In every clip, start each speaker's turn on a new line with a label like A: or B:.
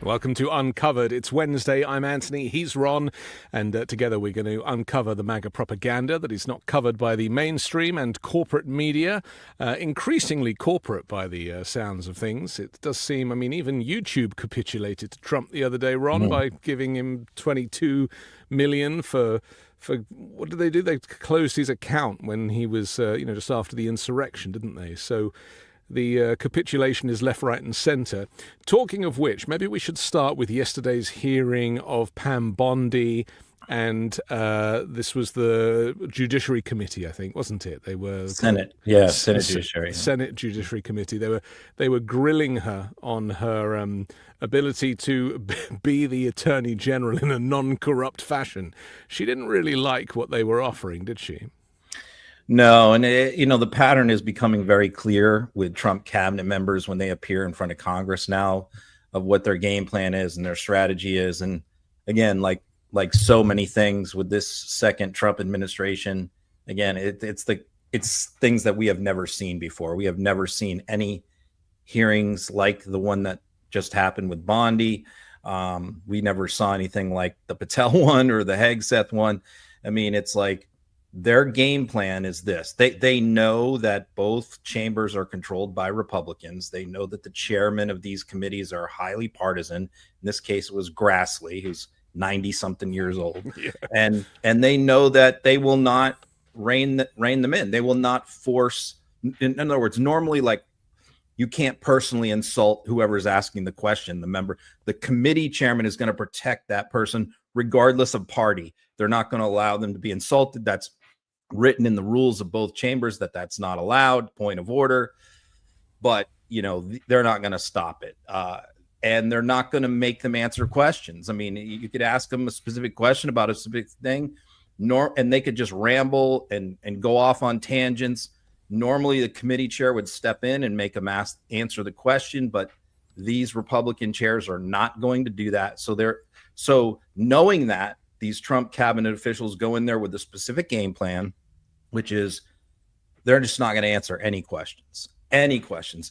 A: Welcome to Uncovered. It's Wednesday. I'm Anthony. He's Ron. And together we're going to uncover the MAGA propaganda that is not covered by the mainstream and corporate media. Increasingly corporate by the sounds of things. It does seem, even YouTube capitulated to Trump the other day, Ron, by giving him $22 million for what did they do? They closed his account when he was, just after the insurrection, didn't they? So the capitulation is left, right and centre. Talking of which, maybe we should start with yesterday's hearing of Pam Bondi, and this was the Judiciary Committee, I think, wasn't it? They were
B: Senate Judiciary.
A: Senate Judiciary Committee. They were grilling her on her ability to be the Attorney General in a non-corrupt fashion. She didn't really like what they were offering, did she?
B: No, and the pattern is becoming very clear with Trump cabinet members when they appear in front of Congress now of what their game plan is and their strategy is. And again, like so many things with this second Trump administration, again, it's things that we have never seen before. We have never seen any hearings like the one that just happened with Bondi. We never saw anything like the Patel one or the Hegseth one. It's like, their game plan is this. They know that both chambers are controlled by Republicans. They know that the chairman of these committees are highly partisan. In this case, it was Grassley, who's 90-something years old. Yeah. And they know that they will not rein them in. They will not force. In other words, normally, you can't personally insult whoever's asking the question. The committee chairman is going to protect that person regardless of party. They're not going to allow them to be insulted. That's written in the rules of both chambers that's not allowed, point of order. But, they're not going to stop it. And they're not going to make them answer questions. You could ask them a specific question about a specific thing, and they could just ramble and go off on tangents. Normally, the committee chair would step in and make them answer the question, but these Republican chairs are not going to do that. So knowing that, these Trump cabinet officials go in there with a specific game plan, which is they're just not going to answer any questions.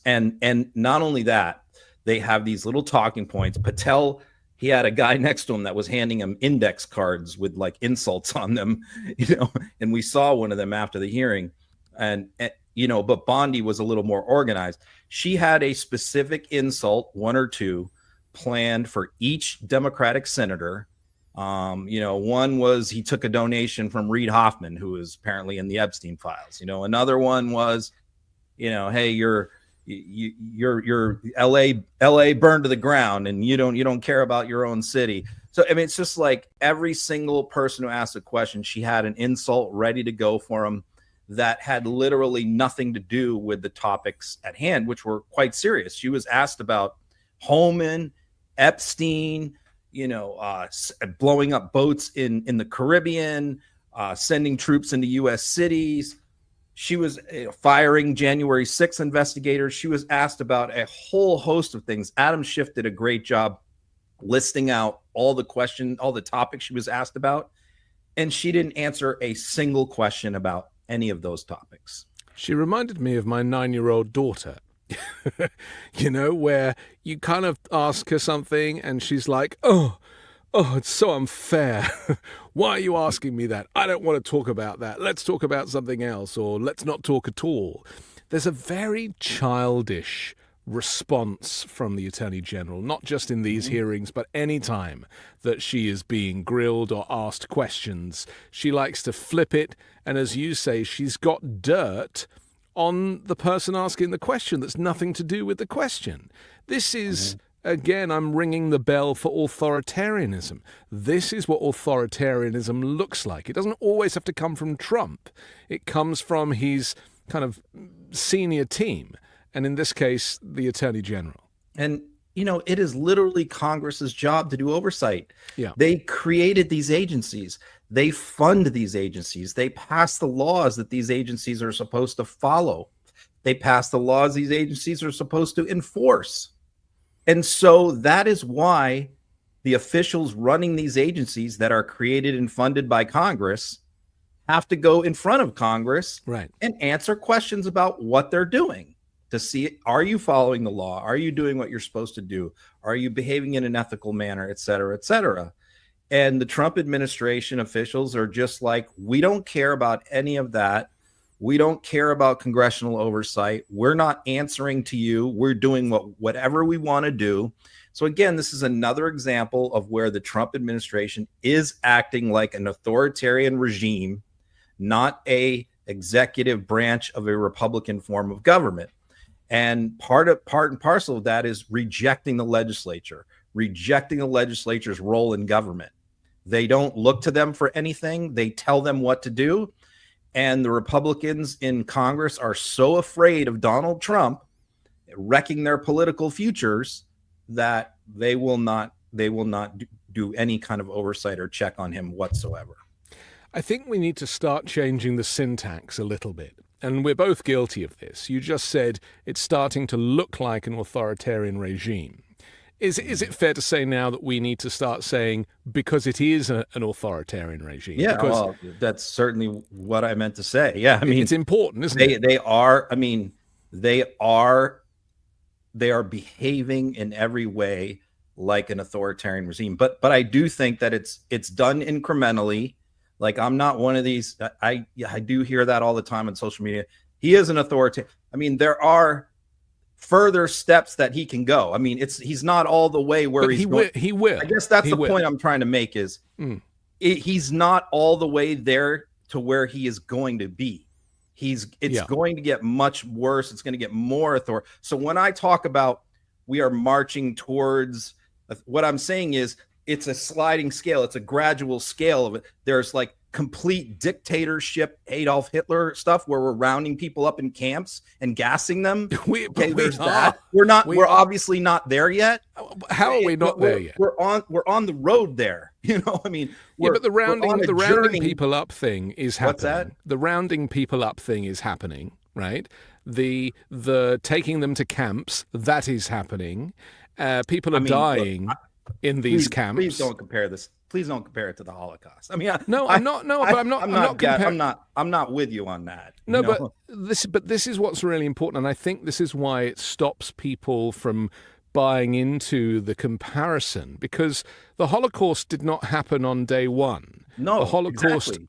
B: And not only that, they have these little talking points. Patel, he had a guy next to him that was handing him index cards with insults on them, and we saw one of them after the hearing. And but Bondi was a little more organized. She had a specific insult, one or two, planned for each Democratic senator. One was he took a donation from Reid Hoffman, who is apparently in the Epstein files. Another one was, hey, your LA burned to the ground and you don't care about your own city. So, it's just like every single person who asked a question, she had an insult ready to go for him that had literally nothing to do with the topics at hand, which were quite serious. She was asked about Holman, Epstein, blowing up boats in the Caribbean, sending troops into U.S. cities. She was firing January 6th investigators. She was asked about a whole host of things. Adam Schiff did a great job listing out all the topics she was asked about, and she didn't answer a single question about any of those topics.
A: She reminded me of my 9-year-old daughter. Where you kind of ask her something and she's like, oh, it's so unfair. Why are you asking me that? I don't want to talk about that. Let's talk about something else, or let's not talk at all. There's a very childish response from the Attorney General, not just in these hearings, but any time that she is being grilled or asked questions. She likes to flip it, and as you say, she's got dirt on the person asking the question that's nothing to do with the question. This is, again, I'm ringing the bell for authoritarianism. This is what authoritarianism looks like. It doesn't always have to come from Trump. It comes from his kind of senior team, and in this case, the Attorney General.
B: And, it is literally Congress's job to do oversight.
A: Yeah.
B: They created these agencies. They fund these agencies. They pass the laws that these agencies are supposed to follow. They pass the laws these agencies are supposed to enforce. And so that is why the officials running these agencies that are created and funded by Congress have to go in front of Congress,
A: right,
B: and answer questions about what they're doing. to see, are you following the law? Are you doing what you're supposed to do? Are you behaving in an ethical manner, et cetera, et cetera? And the Trump administration officials are just like, we don't care about any of that. We don't care about congressional oversight. We're not answering to you. We're doing whatever we want to do. So again, this is another example of where the Trump administration is acting like an authoritarian regime, not a executive branch of a Republican form of government. And part and parcel of that is rejecting the legislature's role in government. They don't look to them for anything. They tell them what to do. And the Republicans in Congress are so afraid of Donald Trump wrecking their political futures that they will not do any kind of oversight or check on him whatsoever.
A: I think we need to start changing the syntax a little bit. And we're both guilty of this. You just said it's starting to look like an authoritarian regime. Is it fair to say now that we need to start saying because it is an authoritarian regime?
B: Yeah,
A: because
B: well, that's certainly what I meant to say. Yeah, I mean,
A: it's important, isn't it?
B: They are. I mean, they are behaving in every way like an authoritarian regime. But I do think that it's done incrementally. Like, I'm not one of these. I do hear that all the time on social media. He is an authoritarian. I mean, there are further steps that he can go. I mean, he's not all the way where he's going.
A: He will.
B: I guess that's the point I'm trying to make is he's not all the way there to where he is going to be. It's going to get much worse. It's going to get more authority. So when I talk about we are marching towards, what I'm saying is it's a sliding scale. It's a gradual scale of it. There's like complete dictatorship, Adolf Hitler stuff where we're rounding people up in camps and gassing them. There's that. We're obviously not there yet.
A: How are we not there yet?
B: We're on the road there. I mean,
A: but the rounding people up thing is happening.
B: What's that?
A: The rounding people up thing is happening, right? The taking them to camps, that is happening. People are dying in these camps.
B: Please don't compare this. Please don't compare it to the Holocaust. I mean,
A: I'm
B: not with you on that.
A: No, but this is what's really important, and I think this is why it stops people from buying into the comparison, because the Holocaust did not happen on day one.
B: No,
A: the Holocaust.
B: Exactly.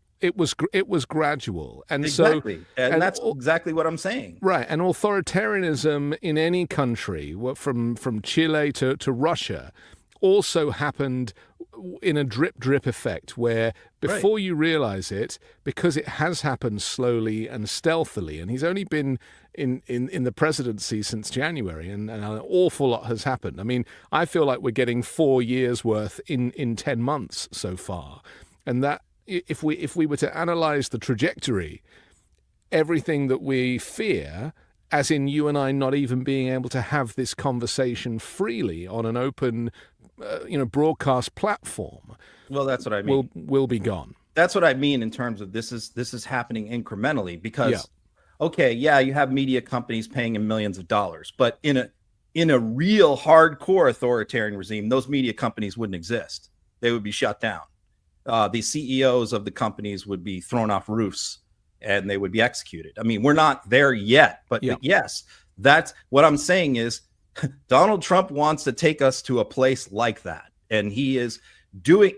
A: It was gradual, and
B: exactly. And that's exactly what I'm saying.
A: Right, and authoritarianism in any country, from Chile to Russia, also happened in a drip effect where before you realize it, because it has happened slowly and stealthily, and he's only been in the presidency since January, and an awful lot has happened. I mean, I feel like we're getting 4 years worth in 10 months so far. And that if we were to analyze the trajectory, everything that we fear, as in you and I not even being able to have this conversation freely on an open broadcast platform.
B: Well, that's what I mean.
A: Will be gone.
B: That's what I mean in terms of this is happening incrementally because, you have media companies paying him millions of dollars, but in a real hardcore authoritarian regime, those media companies wouldn't exist. They would be shut down. The CEOs of the companies would be thrown off roofs and they would be executed. I mean, we're not there yet, but yes, that's what I'm saying is Donald Trump wants to take us to a place like that. And he is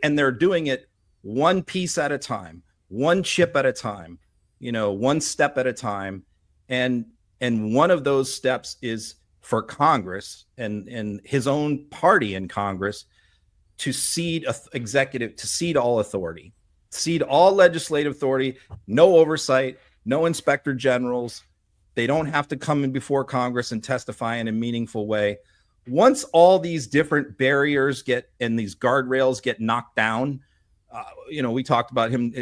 B: and they're doing it one piece at a time, one chip at a time, one step at a time. And one of those steps is for Congress and his own party in Congress to cede all authority, cede all legislative authority, no oversight, no inspector generals. They don't have to come in before Congress and testify in a meaningful way. Once all these different barriers and these guardrails get knocked down, we talked about him.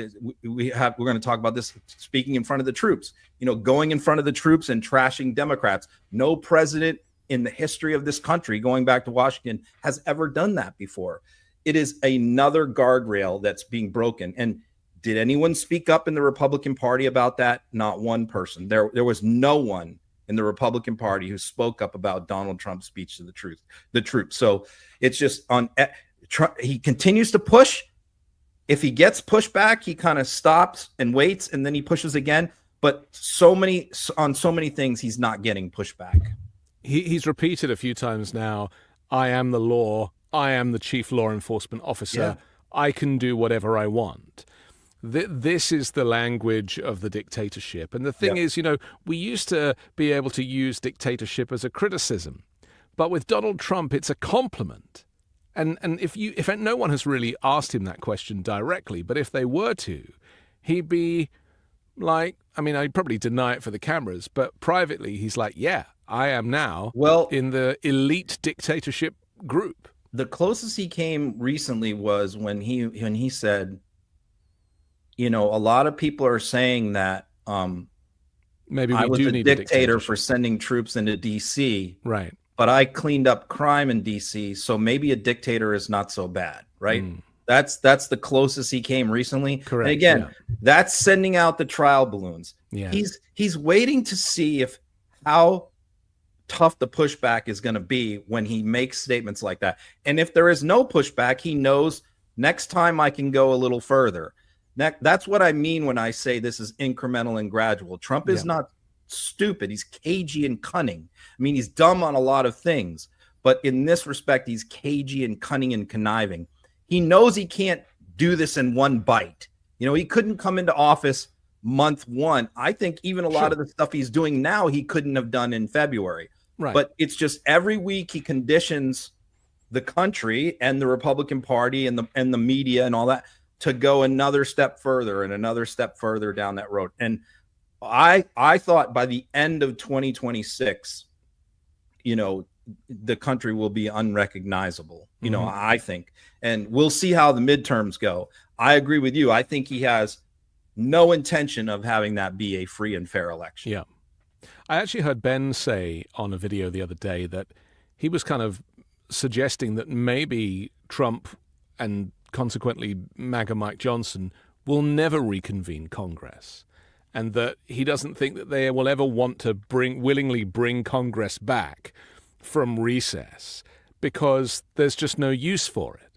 B: We're going to talk about this speaking in front of the troops, going in front of the troops and trashing Democrats. No president in the history of this country, going back to Washington, has ever done that before. It is another guardrail that's being broken. And did anyone speak up in the Republican Party about that? Not one person. There was no one in the Republican Party who spoke up about Donald Trump's speech to the troops. So it's just he continues to push. If he gets pushed back, he kind of stops and waits, and then he pushes again. but on so many things, he's not getting pushback.
A: He's repeated a few times now, I am the law, I am the chief law enforcement officer, I can do whatever I want. This is the language of the dictatorship. And the thing is, we used to be able to use dictatorship as a criticism. But with Donald Trump, it's a compliment. And if no one has really asked him that question directly, but if they were to, he'd be like, I'd probably deny it for the cameras, but privately he's like, yeah, I am now in the elite dictatorship group.
B: The closest he came recently was when he said, a lot of people are saying that
A: maybe
B: I was a dictator for sending troops into D.C.
A: Right.
B: But I cleaned up crime in D.C., so maybe a dictator is not so bad, right? That's the closest he came recently.
A: Correct.
B: And again, that's sending out the trial balloons.
A: Yeah.
B: He's waiting to see how tough the pushback is going to be when he makes statements like that. And if there is no pushback, he knows next time I can go a little further. That's what I mean when I say this is incremental and gradual. Trump is not stupid. He's cagey and cunning. He's dumb on a lot of things, but in this respect, he's cagey and cunning and conniving. He knows he can't do this in one bite. He couldn't come into office month one. I think even a lot of the stuff he's doing now, he couldn't have done in February. Right. But it's just every week he conditions the country and the Republican Party and the media and all that to go another step further and another step further down that road. And I thought by the end of 2026, the country will be unrecognizable, I think. And we'll see how the midterms go. I agree with you. I think he has no intention of having that be a free and fair election.
A: Yeah. I actually heard Ben say on a video the other day that he was kind of suggesting that maybe Trump and consequently MAGA Mike Johnson will never reconvene Congress, and that he doesn't think that they will ever want to willingly bring Congress back from recess because there's just no use for it.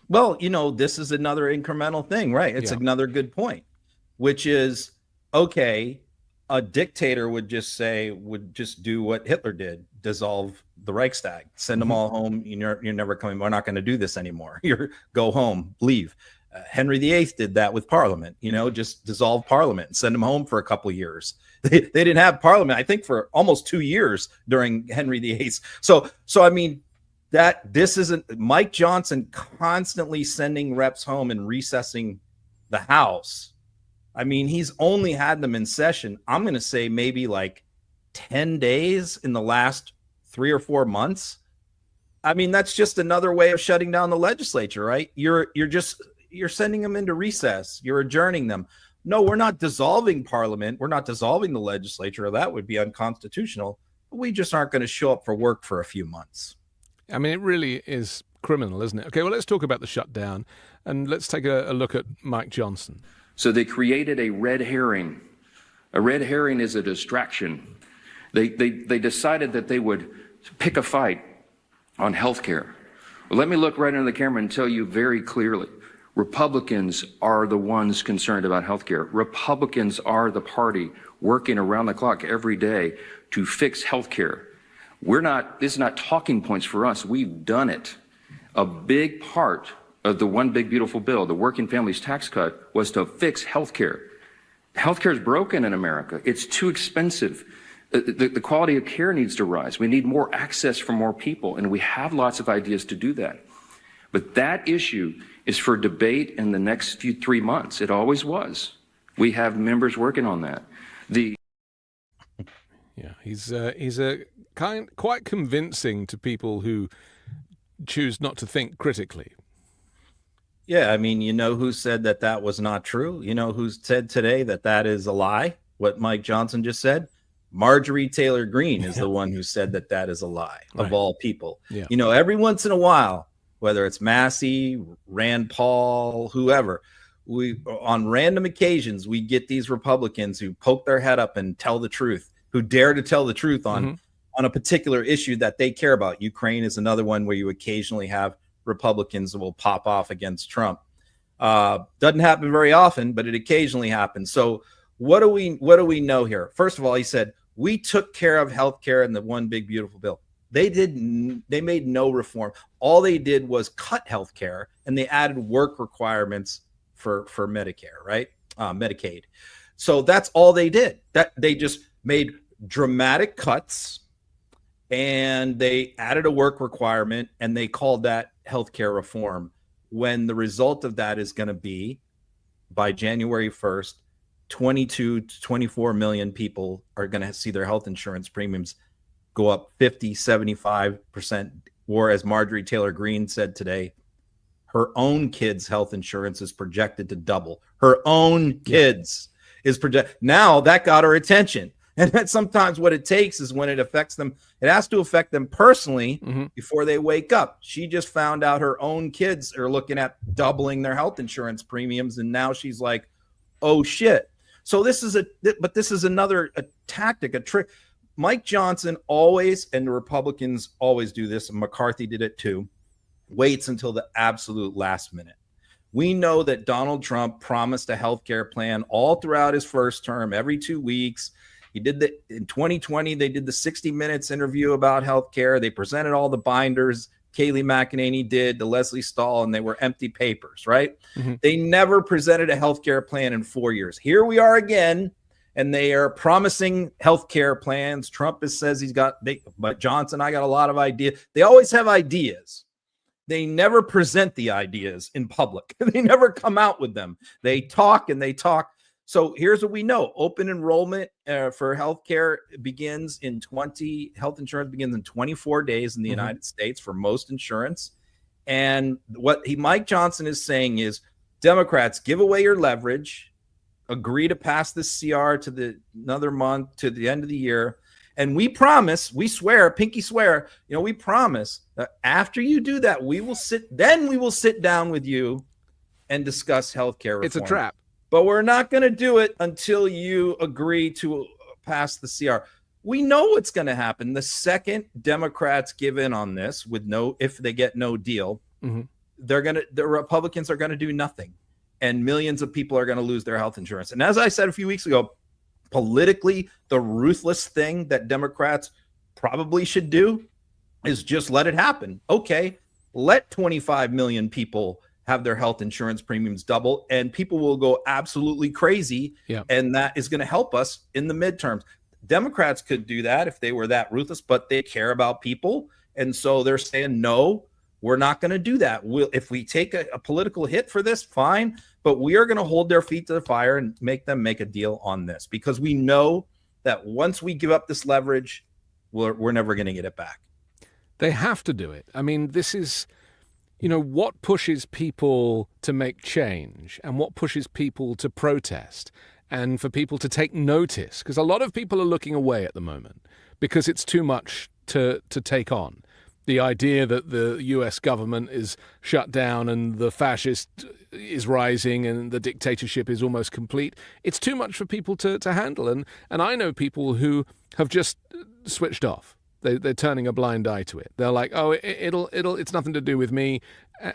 B: Well, this is another incremental thing, right? It's another good point, which is, okay, a dictator would just do what Hitler did, dissolve the Reichstag, send them all home. You're never coming. We're not going to do this anymore. Go home, leave. Henry VIII did that with Parliament, just dissolve Parliament and send them home for a couple of years. They didn't have Parliament, I think, for almost 2 years during Henry VIII. So that this isn't Mike Johnson constantly sending reps home and recessing the House. He's only had them in session, I'm going to say maybe like 10 days in the last 3 or 4 months. That's just another way of shutting down the legislature, right? You're sending them into recess. You're adjourning them. No, we're not dissolving Parliament. We're not dissolving the legislature. That would be unconstitutional. We just aren't going to show up for work for a few months.
A: It really is criminal, isn't it? Okay, well, let's talk about the shutdown, and let's take a look at Mike Johnson.
C: So they created a red herring. A red herring is a distraction. They decided that they would pick a fight on health care. Well, let me look right into the camera and tell you very clearly. Republicans are the ones concerned about health care. Republicans are the party working around the clock every day to fix health care. This is not talking points for us. We've done it. A big part of the One Big Beautiful Bill, the Working Families Tax Cut, was to fix health care. Health care is broken in America. It's too expensive. The quality of care needs to rise. We need more access for more people, and we have lots of ideas to do that. But that issue is for debate in the next 3 months. It always was. We have members working on that.
A: He's quite convincing to people who choose not to think critically.
B: Yeah, who said that was not true? Who said today that is a lie? What Mike Johnson just said? Marjorie Taylor Greene is the one who said that is a lie, of all people. Yeah. Every once in a while, whether it's Massey, Rand Paul, whoever, on random occasions, we get these Republicans who poke their head up and tell the truth, who dare to tell the truth on a particular issue that they care about. Ukraine is another one where you occasionally have Republicans that will pop off against Trump. Doesn't happen very often, but it occasionally happens. So What do we know here? First of all, he said, we took care of healthcare in the one big beautiful bill. They made no reform. All they did was cut healthcare, and they added work requirements for Medicare, right? Medicaid. So that's all they did. That they just made dramatic cuts, and they added a work requirement, and they called that healthcare reform, when the result of that is going to be, by January 1st, 22 to 24 million people are going to see their health insurance premiums go up 50, 75%. Or as Marjorie Taylor Greene said today, her own kids' health insurance is projected to double. Her own kids is projected. Now that got her attention. And that's sometimes what it takes is when it affects them, it has to affect them personally before they wake up. She just found out her own kids are looking at doubling their health insurance premiums. And now she's like, oh shit. So this is another tactic, a trick. Mike Johnson always, and the Republicans always do this, and McCarthy did it too, waits until the absolute last minute. We know that Donald Trump promised a health care plan all throughout his first term, every 2 weeks. He did in 2020, they did the 60 Minutes interview about health care. They presented all the binders. Kayleigh McEnany did, to Leslie Stahl, and they were empty papers, right? They never presented a health care plan in 4 years. Here we are again, and they are promising health care plans. Trump says but Johnson, I got a lot of ideas. They always have ideas. They never present the ideas in public. They never come out with them. They talk and they talk. So here's what we know. Open enrollment for healthcare health insurance begins in 24 days in the United States for most insurance. And what Mike Johnson is saying is, Democrats, give away your leverage, agree to pass this CR to another month to the end of the year. And we promise, we swear, pinky swear, we promise that after you do that, we will sit down with you and discuss healthcare reform.
A: It's a trap.
B: But we're not going to do it until you agree to pass the CR. We know what's going to happen. The second Democrats give in on this if they get no deal, the Republicans are going to do nothing. And millions of people are going to lose their health insurance. And as I said a few weeks ago, politically, the ruthless thing that Democrats probably should do is just let it happen. Okay, let 25 million people have their health insurance premiums double, and people will go absolutely crazy. And that is going to help us in the midterms. Democrats could do that if they were that ruthless, but they care about people. And so they're saying, no, we're not going to do that. If we take a political hit for this, fine, but we are going to hold their feet to the fire and make them make a deal on this, because we know that once we give up this leverage, we're never going to get it back.
A: They have to do it. I mean, this is, what pushes people to make change and what pushes people to protest and for people to take notice, because a lot of people are looking away at the moment because it's too much to take on. The idea that the US government is shut down and the fascist is rising and the dictatorship is almost complete, it's too much for people to handle. And I know people who have just switched off. They're turning a blind eye to it. They're like, oh, it's nothing to do with me.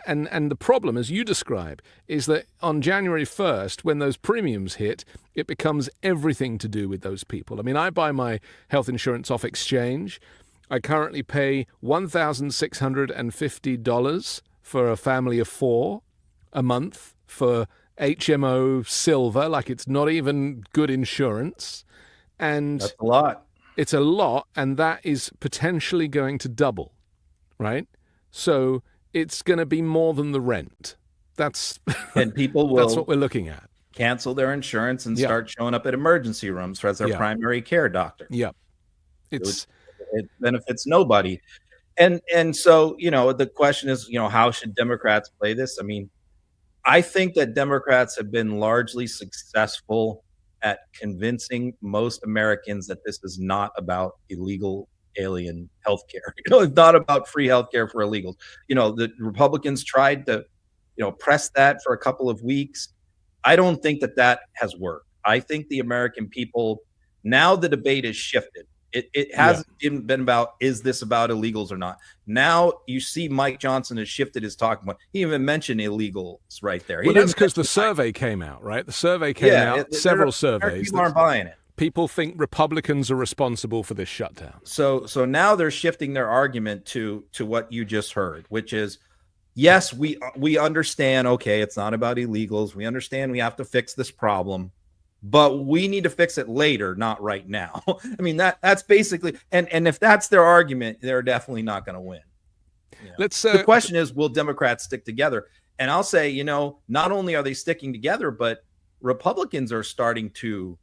A: And the problem, as you describe, is that on January 1st, when those premiums hit, it becomes everything to do with those people. I mean, I buy my health insurance off exchange. I currently pay $1,650 for a family of 4 a month for HMO Silver, like it's not even good insurance. And
B: that's a lot.
A: It's a lot, and that is potentially going to double, right? So it's going to be more than the rent.
B: And people will
A: that's what we're looking at.
B: Cancel their insurance and start showing up at emergency rooms as their primary care doctor.
A: Yeah.
B: It benefits nobody. And so, the question is, how should Democrats play this? I mean, I think that Democrats have been largely successful at convincing most Americans that this is not about illegal alien healthcare. It's not about free healthcare for illegals. The Republicans tried to, press that for a couple of weeks. I don't think that has worked. I think the American people, now the debate is shifted. It hasn't even been about, is this about illegals or not? Now you see Mike Johnson has shifted his talking point. He even mentioned illegals right there.
A: Well, that's because the survey came out, right? The survey came out, several surveys.
B: People aren't buying it.
A: People think Republicans are responsible for this shutdown.
B: So now they're shifting their argument to what you just heard, which is, yes, we understand, okay, it's not about illegals. We understand we have to fix this problem, but we need to fix it later, not right now. I mean, that's basically, and if that's their argument, they're definitely not going to win. You know? The question is, will Democrats stick together? And I'll say, not only are they sticking together, but Republicans are starting to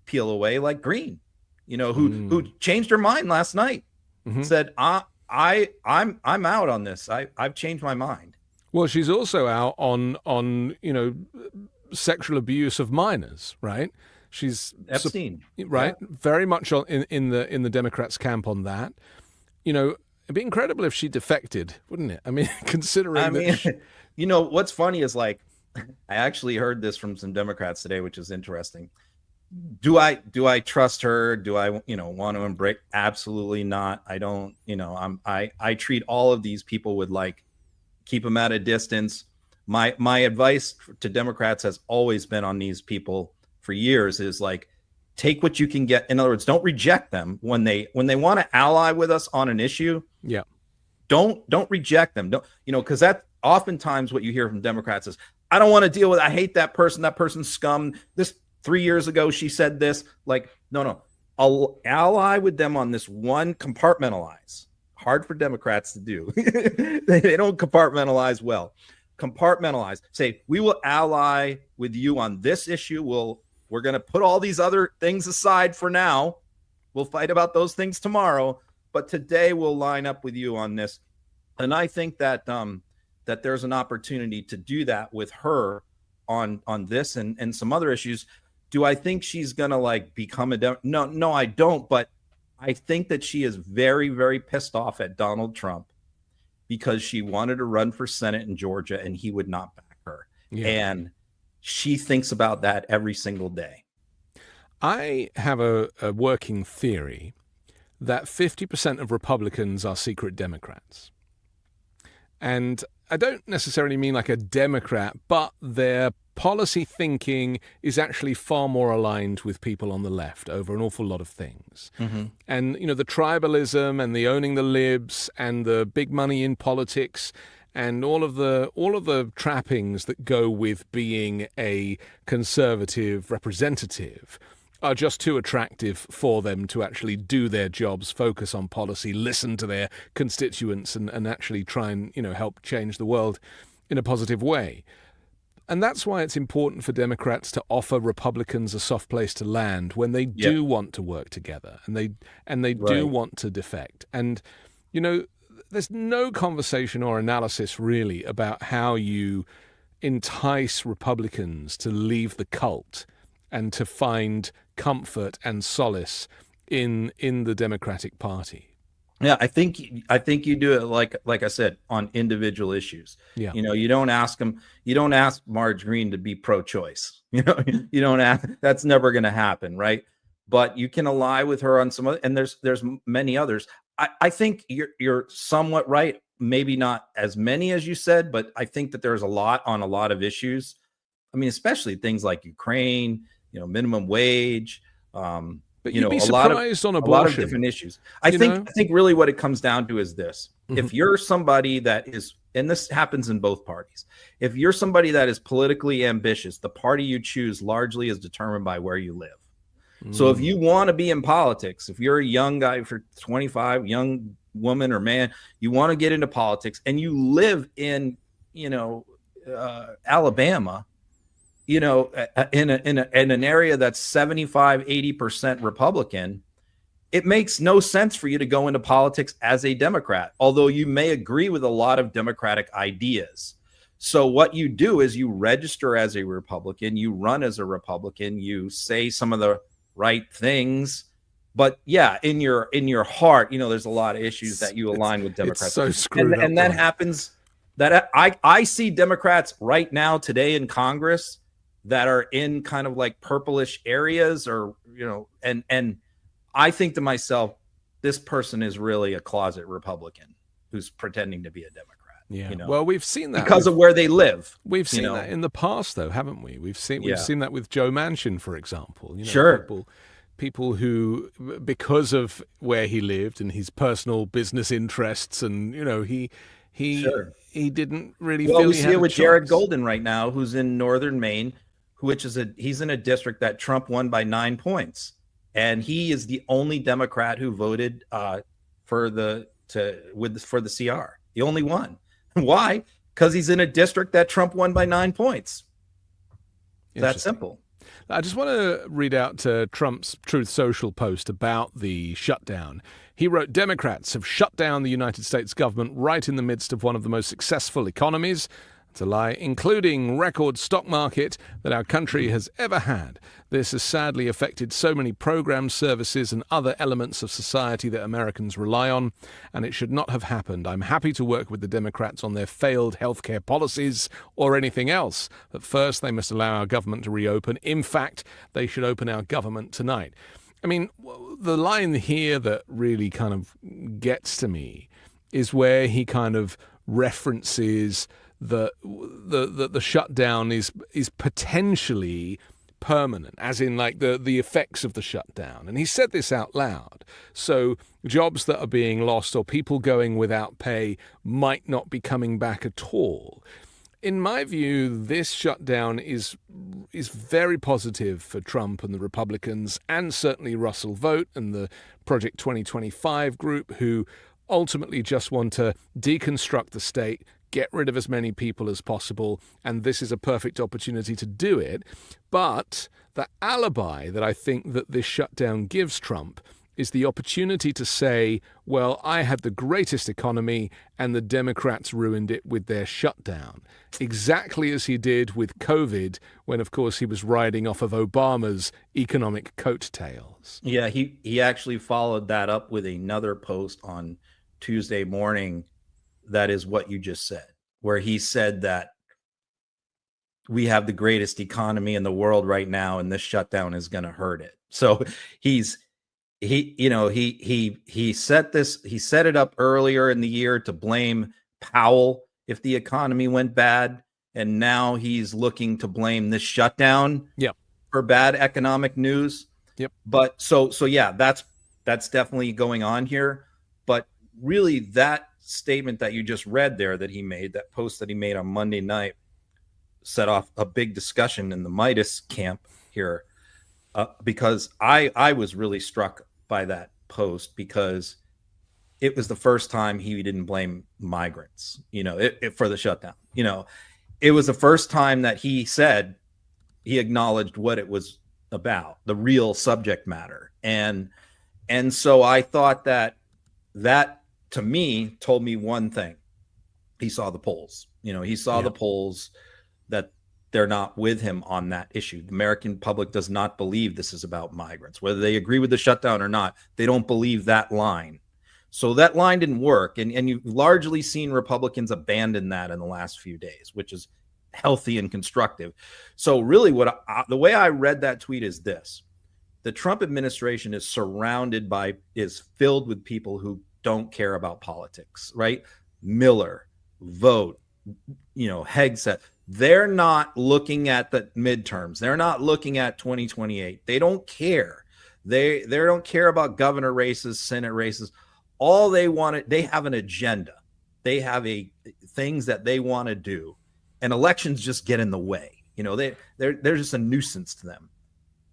B: peel away like Green, who changed her mind last night, said, I'm out on this. I've changed my mind.
A: Well, she's also out on sexual abuse of minors, right? She's
B: Epstein,
A: right? Yeah. Very much in the Democrats' camp on that. It'd be incredible if she defected, wouldn't it? I mean, considering
B: what's funny is, like, I actually heard this from some Democrats today, which is interesting. Do I trust her? Do I want to embrace? Absolutely not. I don't. I treat all of these people with, like, keep them at a distance. My advice to Democrats has always been on these people for years is, like, take what you can get. In other words, don't reject them when they want to ally with us on an issue.
A: Yeah.
B: Don't reject them. Don't, because that oftentimes what you hear from Democrats is, I don't want to deal with, I hate that person. That person's scum. This 3 years ago, she said this. Like, no. I'll ally with them on this one, compartmentalize. Hard for Democrats to do. They don't compartmentalize well. Compartmentalize. Say, we will ally with you on this issue. We're going to put all these other things aside for now. We'll fight about those things tomorrow. But today we'll line up with you on this. And I think that that there's an opportunity to do that with her on this and some other issues. Do I think she's going to, like, become a No, I don't. But I think that she is very, very pissed off at Donald Trump because she wanted to run for Senate in Georgia and he would not back her. Yeah. And she thinks about that every single day.
A: I have a working theory that 50% of Republicans are secret Democrats. And I don't necessarily mean like a Democrat, but their policy thinking is actually far more aligned with people on the left over an awful lot of things. Mm-hmm. And, the tribalism and the owning the libs and the big money in politics and all of the trappings that go with being a conservative representative are just too attractive for them to actually do their jobs, focus on policy, listen to their constituents and actually try and, help change the world in a positive way. And that's why it's important for Democrats to offer Republicans a soft place to land when they do want to work together and they do want to defect. And, there's no conversation or analysis really about how you entice Republicans to leave the cult and to find comfort and solace in the Democratic Party.
B: Yeah, I think you do it like I said, on individual issues. Yeah, you don't ask Marge Green to be pro-choice. You don't ask. That's never going to happen, right? But you can ally with her on some other, and there's many others. I think you're somewhat right. Maybe not as many as you said, but I think that there's a lot of issues. I mean, especially things like Ukraine, minimum wage.
A: But you'd be surprised on abortion.
B: A lot of different issues. I think really what it comes down to is this. Mm-hmm. If you're somebody that is, and this happens in both parties, if you're somebody that is politically ambitious, the party you choose largely is determined by where you live. Mm. So if you want to be in politics, if you're a young guy for 25, young woman or man, you want to get into politics and you live in, Alabama, in an area that's 75-80% Republican, it makes no sense for you to go into politics as a Democrat, although you may agree with a lot of Democratic ideas. So what you do is you register as a Republican, you run as a Republican, you say some of the right things, but in your heart, there's a lot of issues that you align with Democrats.
A: It's so screwed up,
B: and that happens. That I see Democrats right now today in Congress that are in kind of like purplish areas, or and I think to myself, this person is really a closet Republican who's pretending to be a Democrat.
A: Yeah.
B: You know?
A: Well, we've seen that
B: because of where they live.
A: We've seen that in the past, though, haven't we? We've seen that with Joe Manchin, for example. You know,
B: sure.
A: People who, because of where he lived and his personal business interests, and he didn't really feel
B: we
A: he
B: see
A: had
B: it
A: a
B: with
A: choice.
B: Jared Golden right now, who's in northern Maine, he's in a district that Trump won by 9 points, and he is the only Democrat who voted for the CR. The only one. Why? Because he's in a district that Trump won by 9 points. That's simple.
A: I just want to read out Trump's Truth Social post about the shutdown. He wrote, "Democrats have shut down the United States government right in the midst of one of the most successful economies. It's a lie, including record stock market that our country has ever had. This has sadly affected so many programs, services, and other elements of society that Americans rely on, and it should not have happened. I'm happy to work with the Democrats on their failed healthcare policies or anything else. But first, they must allow our government to reopen. In fact, they should open our government tonight." I mean, the line here that really kind of gets to me is where he kind of references the shutdown is potentially permanent, as in like the effects of the shutdown. And he said this out loud. So jobs that are being lost or people going without pay might not be coming back at all. In my view, this shutdown is very positive for Trump and the Republicans, and certainly Russell Vogt and the Project 2025 group, who ultimately just want to deconstruct the state, get rid of as many people as possible, and this is a perfect opportunity to do it. But the alibi that I think that this shutdown gives Trump is the opportunity to say, well, I had the greatest economy and the Democrats ruined it with their shutdown. Exactly as he did with COVID, when, of course, he was riding off of Obama's economic coattails.
B: Yeah, he actually followed that up with another post on Tuesday morning that is what you just said, where he said that we have the greatest economy in the world right now, and this shutdown is going to hurt it. So he set it up earlier in the year to blame Powell if the economy went bad, and now he's looking to blame this shutdown for bad economic news.
A: Yep.
B: But so yeah, that's definitely going on here. But really, that statement that you just read there that he made, that post that he made on Monday night, set off a big discussion in the Midas camp here, because I was really struck by that post, because it was the first time he didn't blame migrants, for the shutdown. It was the first time that he said he acknowledged what it was about, the real subject matter. And so I thought that to me told me one thing. He saw the polls. He saw the polls that they're not with him on that issue. The American public does not believe this is about migrants. Whether they agree with the shutdown or not, they don't believe that line. So that line didn't work. And you've largely seen Republicans abandon that in the last few days, which is healthy and constructive. So really the way I read that tweet is this: the Trump administration is filled with people who don't care about politics, right? Miller, Vogt, Hegseth. They're not looking at the midterms. They're not looking at 2028. They don't care. They don't care about governor races, Senate races. All they have an agenda. They have things that they want to do, and elections just get in the way. They're just a nuisance to them.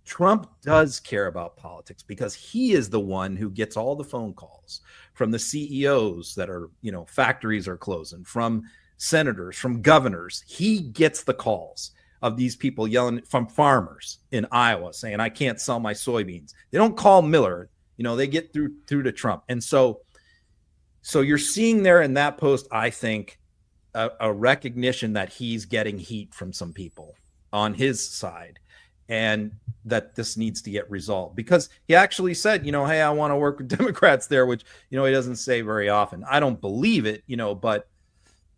B: Trump does care about politics because he is the one who gets all the phone calls from the CEOs that are, factories are closing, from senators, from governors. He gets the calls of these people yelling, from farmers in Iowa saying, I can't sell my soybeans. They don't call Miller, they get through to Trump. And so you're seeing there in that post, I think, a recognition that he's getting heat from some people on his side, and that this needs to get resolved, because he actually said, hey, I want to work with Democrats there, which, he doesn't say very often. I don't believe it, but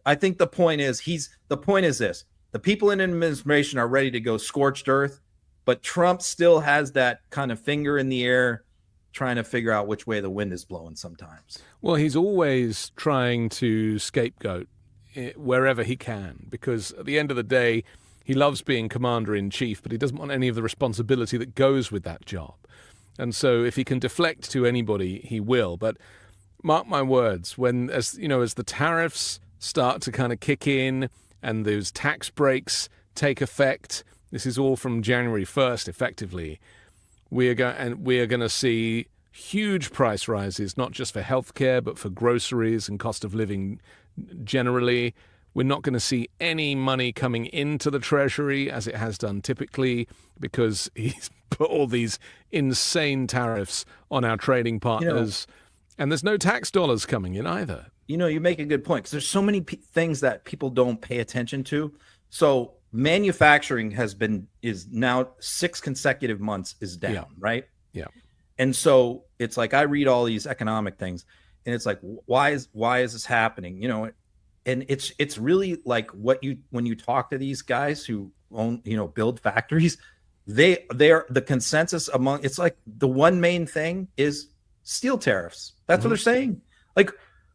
B: I think the point is this: the people in administration are ready to go scorched earth, but Trump still has that kind of finger in the air, trying to figure out which way the wind is blowing sometimes.
A: Well, he's always trying to scapegoat wherever he can, because at the end of the day, he loves being commander-in-chief, but he doesn't want any of the responsibility that goes with that job. And so if he can deflect to anybody, he will. But mark my words, as the tariffs start to kind of kick in and those tax breaks take effect, this is all from January 1st, effectively, we are going to see huge price rises, not just for healthcare, but for groceries and cost of living generally. We're not going to see any money coming into the Treasury as it has done typically, because he's put all these insane tariffs on our trading partners. And there's no tax dollars coming in either.
B: You make a good point, because there's so many things that people don't pay attention to. So manufacturing is now 6 consecutive months is down, right?
A: Yeah.
B: And so it's like, I read all these economic things and it's like, why is this happening? And it's really like when you talk to these guys who own, build factories, they are the consensus among, it's like the one main thing is steel tariffs. That's what they're saying. Like,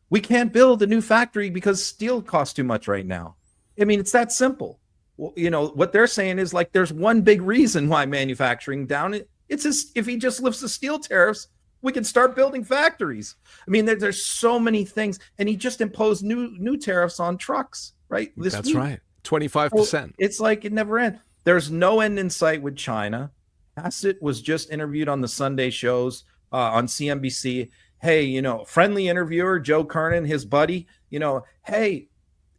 B: we can't build a new factory because steel costs too much right now. I mean, it's that simple. Well, what they're saying is like, there's one big reason why manufacturing down. It's just, if he just lifts the steel tariffs, we can start building factories. I mean, there's so many things, and he just imposed new tariffs on trucks, right?
A: That's week. Right, 25%.
B: Well, it's like it never ends. There's no end in sight with China. Hassett was just interviewed on the Sunday shows on CNBC. Hey, friendly interviewer Joe Kernan, his buddy. Hey,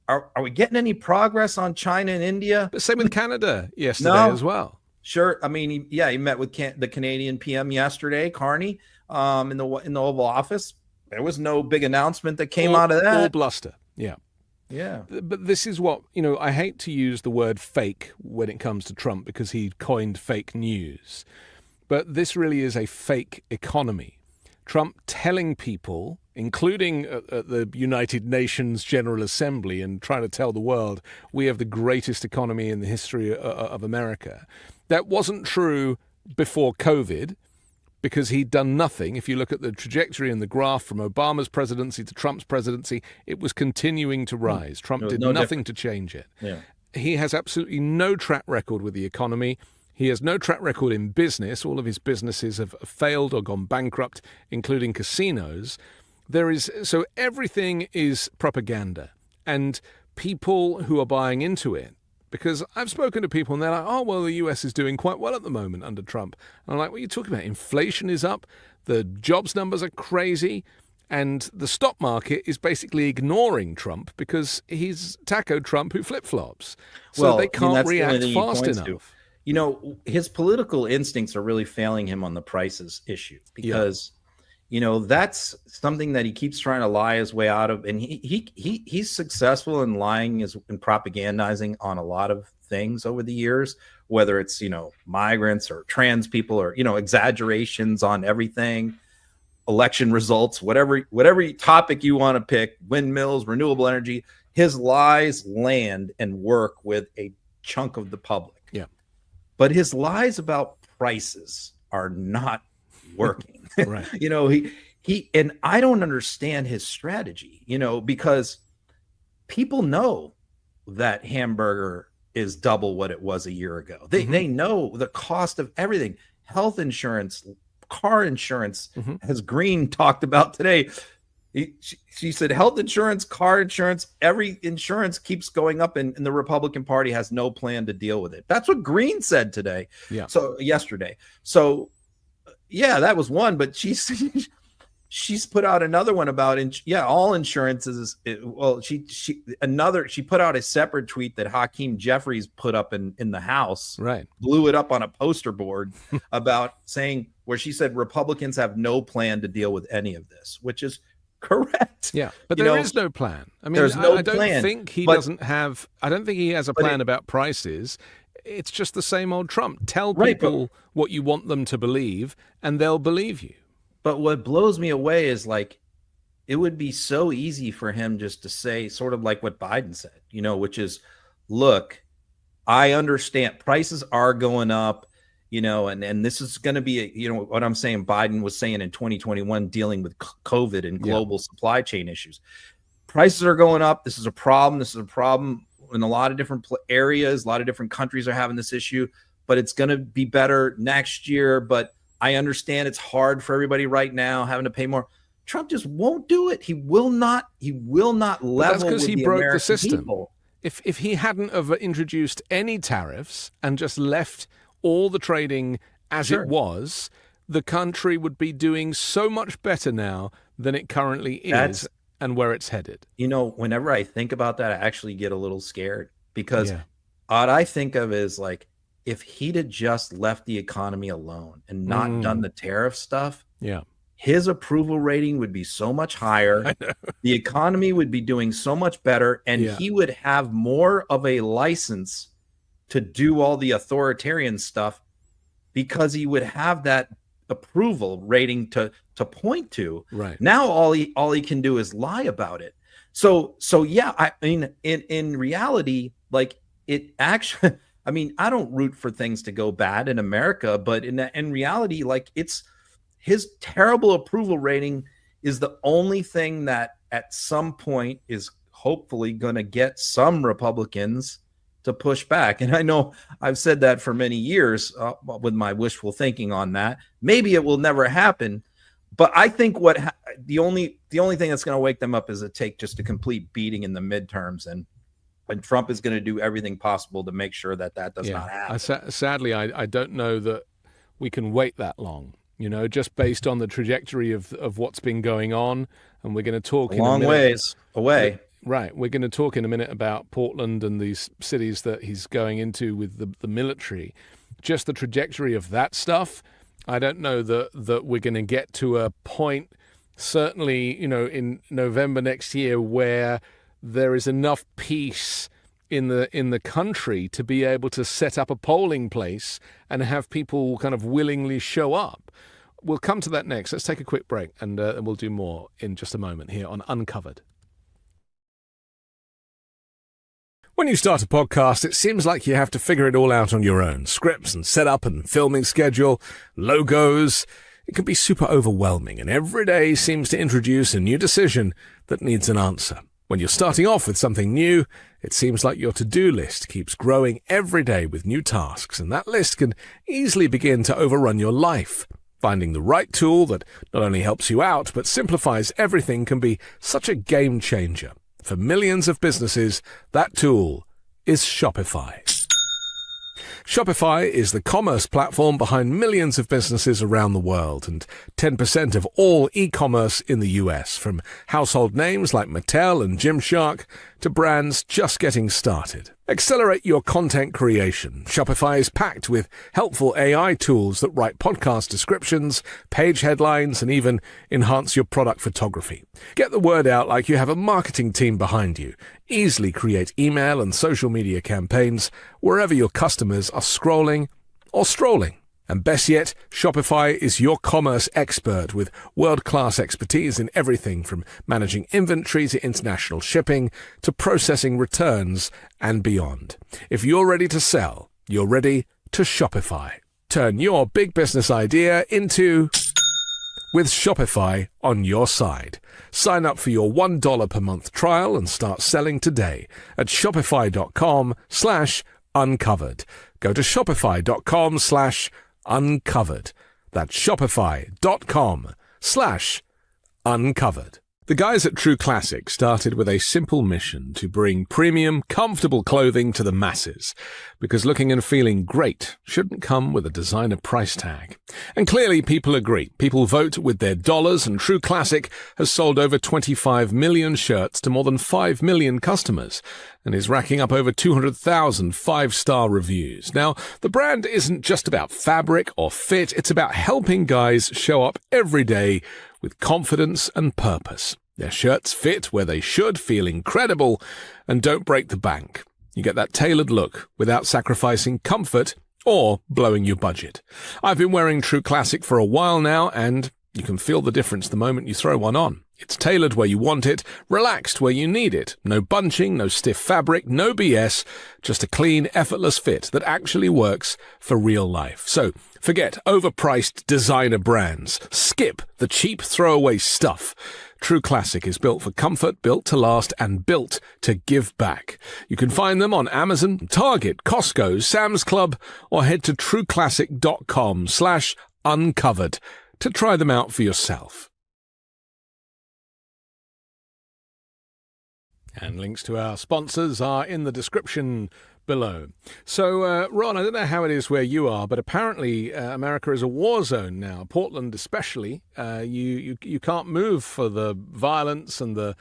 B: are we getting any progress on China and India?
A: But same with Canada yesterday as well.
B: Sure. I mean, he met with the Canadian PM yesterday, Carney, in the Oval Office. There was no big announcement that came out of that.
A: All bluster. Yeah.
B: Yeah.
A: But this is what, I hate to use the word fake when it comes to Trump, because he coined fake news. But this really is a fake economy. Trump telling people, including at the United Nations General Assembly, and trying to tell the world we have the greatest economy in the history of America. That wasn't true before COVID, because he'd done nothing. If you look at the trajectory and the graph from Obama's presidency to Trump's presidency, it was continuing to rise. Trump did nothing to change it.
B: Yeah.
A: He has absolutely no track record with the economy. He has no track record in business. All of his businesses have failed or gone bankrupt, including casinos. So everything is propaganda, and people who are buying into it, because I've spoken to people and they're like, oh, well, the US is doing quite well at the moment under Trump. And I'm like, what are you talking about? Inflation is up, the jobs numbers are crazy, and the stock market is basically ignoring Trump because he's Taco Trump who flip-flops. So they can't react fast enough.
B: His political instincts are really failing him on the prices issue, because that's something that he keeps trying to lie his way out of. And he's successful in lying and propagandizing on a lot of things over the years, whether it's, migrants or trans people or, exaggerations on everything, election results, whatever topic you want to pick, windmills, renewable energy, his lies land and work with a chunk of the public.
A: Yeah.
B: But his lies about prices are not working.
A: Right.
B: He and I don't understand his strategy, because people know that hamburger is double what it was a year ago. They know the cost of everything. Health insurance, car insurance, as Green talked about today. She said health insurance, car insurance, every insurance keeps going up, and the Republican Party has no plan to deal with it. That's what Green said today.
A: Yeah.
B: So yesterday. So yeah, that was one, but she's put out another one about all insurances. She put out a separate tweet that Hakeem Jeffries put up in the House,
A: right?
B: Blew it up on a poster board about saying, where she said Republicans have no plan to deal with any of this, which is correct.
A: Yeah, but there is no plan. I mean,
B: there's no
A: I don't
B: plan,
A: think he doesn't have. I don't think he has a plan about prices. It's just the same old Trump. Tell people what you want them to believe, and they'll believe you.
B: But what blows me away is, like, it would be so easy for him just to say sort of like what Biden said, which is, look, I understand prices are going up. and this is going to be, what I'm saying, Biden was saying in 2021, dealing with COVID and global supply chain issues. Prices are going up. This is a problem. This is a problem in a lot of different areas. A lot of different countries are having this issue, but it's going to be better next year. But I understand it's hard for everybody right now, having to pay more. Trump just won't do it. He will not level.
A: That's because he broke
B: American
A: the system.
B: People.
A: If he hadn't have introduced any tariffs and just left all the trading as it was, the country would be doing so much better now than it currently is and where it's headed.
B: Whenever I think about that, I actually get a little scared because what I think of is like, if he'd have just left the economy alone and not done the tariff stuff, his approval rating would be so much higher. The economy would be doing so much better, and he would have more of a license to do all the authoritarian stuff because he would have that approval rating to point to.
A: Right
B: now, all he can do is lie about it. So yeah, I mean, in reality, like it actually. I mean, I don't root for things to go bad in America, but in reality, like his terrible approval rating is the only thing that at some point is hopefully going to get some Republicans to push back. And I know I've said that for many years with my wishful thinking on that. Maybe it will never happen, but I think the only thing that's going to wake them up is to take just a complete beating in the midterms, and Trump is going to do everything possible to make sure that does not happen.
A: Sadly, I don't know that we can wait that long, just based on the trajectory of what's been going on. And we're going to talk
B: a long ways away.
A: Right. We're going to talk in a minute about Portland and these cities that he's going into with the military. Just the trajectory of that stuff, I don't know that we're going to get to a point, certainly, in November next year, where there is enough peace in the country to be able to set up a polling place and have people kind of willingly show up. We'll come to that next. Let's take a quick break, and we'll do more in just a moment here on Uncovered. When you start a podcast, it seems like you have to figure it all out on your own. Scripts and setup and filming schedule, logos. It can be super overwhelming, and every day seems to introduce a new decision that needs an answer. When you're starting off with something new, it seems like your to-do list keeps growing every day with new tasks, and that list can easily begin to overrun your life. Finding the right tool that not only helps you out, but simplifies everything can be such a game changer. For millions of businesses, that tool is Shopify. Shopify is the commerce platform behind millions of businesses around the world and 10% of all e-commerce in the US, from household names like Mattel and Gymshark to brands just getting started. Accelerate your content creation. Shopify is packed with helpful AI tools that write podcast descriptions, page headlines, and even enhance your product photography. Get the word out like you have a marketing team behind you. Easily create email and social media campaigns wherever your customers are scrolling or strolling. And best yet, Shopify is your commerce expert with world-class expertise in everything from managing inventory to international shipping to processing returns and beyond. If you're ready to sell, you're ready to Shopify. Turn your big business idea into with Shopify on your side. Sign up for your $1 per month trial and start selling today at shopify.com/uncovered. Go to shopify.com/uncovered. That's shopify.com/uncovered. The guys at True Classic started with a simple mission to bring premium, comfortable clothing to the masses, because looking and feeling great shouldn't come with a designer price tag. And clearly people agree. People vote with their dollars, and True Classic has sold over 25 million shirts to more than 5 million customers and is racking up over 200,000 five-star reviews. Now, the brand isn't just about fabric or fit, it's about helping guys show up every day with confidence and purpose. Their shirts fit where they should, feel incredible, and don't break the bank. You get that tailored look without sacrificing comfort or blowing your budget. I've been wearing True Classic for a while now, and you can feel the difference the moment you throw one on. It's tailored where you want it, relaxed where you need it. No bunching, no stiff fabric, no BS, just a clean, effortless fit that actually works for real life. So forget overpriced designer brands. Skip the cheap throwaway stuff. True Classic is built for comfort, built to last, and built to give back. You can find them on Amazon, Target, Costco, Sam's Club, or head to trueclassic.com/uncovered to try them out for yourself. And links to our sponsors are in the description below. So, Ron, I don't know how it is where you are, but apparently America is a war zone now, Portland especially. You can't move for the violence and the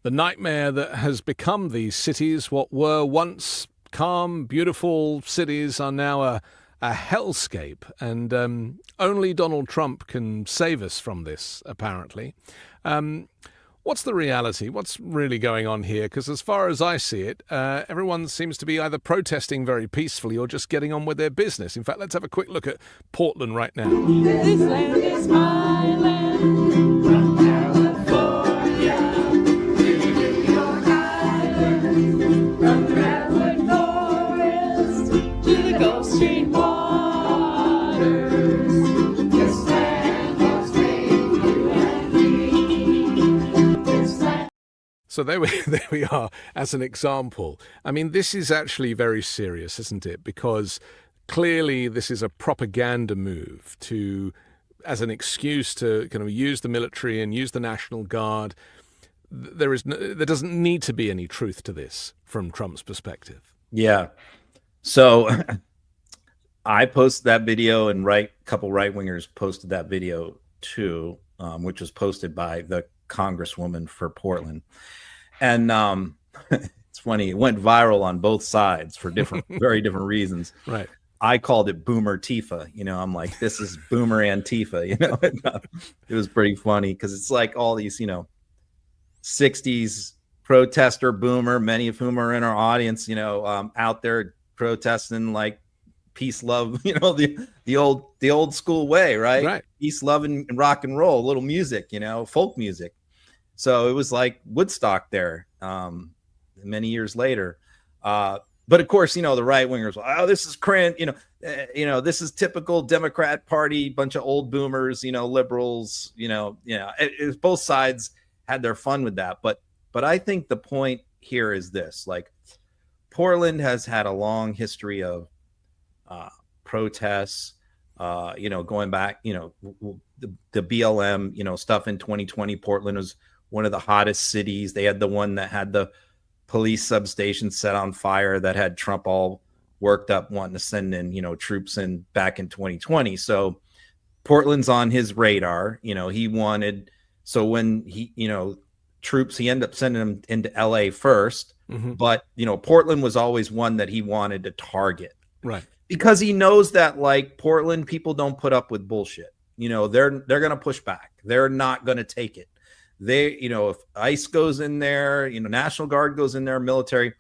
A: nightmare that has become these cities. What were once calm, beautiful cities are now a hellscape. And only Donald Trump can save us from this, apparently. What's the reality? What's really going on here? Because as far as I see it, everyone seems to be either protesting very peacefully or just getting on with their business. In fact, let's have a quick look at Portland right now.
D: This land is my land. From California to New York Island. From the redwood forest to the Gulf Stream waters. This land was made for you and me.
A: So there we are as an example. I mean, this is actually very serious, isn't it? Because clearly this is a propaganda move as an excuse to kind of use the military and use the National Guard. There doesn't need to be any truth to this from Trump's perspective.
B: Yeah. So I posted that video, and a couple right-wingers posted that video too, which was posted by the Congresswoman for Portland. And it's funny, it went viral on both sides for very different reasons.
A: Right.
B: I called it Boomer Tifa. I'm like, this is Boomer Antifa. It was pretty funny because it's like all these, 60s protester boomer, many of whom are in our audience, out there protesting like peace, love, the old school way, right?
A: Right.
B: Peace, love, and rock and roll, a little music, folk music. So it was like Woodstock there many years later. But of course, the right wingers, oh, this is cringe, this is typical Democrat Party, bunch of old boomers, liberals, it was both sides had their fun with that. But I think the point here is this, like Portland has had a long history of protests, going back, the BLM, stuff in 2020. Portland was one of the hottest cities. They had the one that had the police substation set on fire that had Trump all worked up wanting to send in, troops in back in 2020. So Portland's on his radar. He wanted, so when he, troops, he ended up sending them into LA first. Mm-hmm. But, Portland was always one that he wanted to target.
A: Right.
B: Because he knows that like Portland people don't put up with bullshit. They're going to push back. They're not going to take it. If ICE goes in there, National Guard goes in there, military,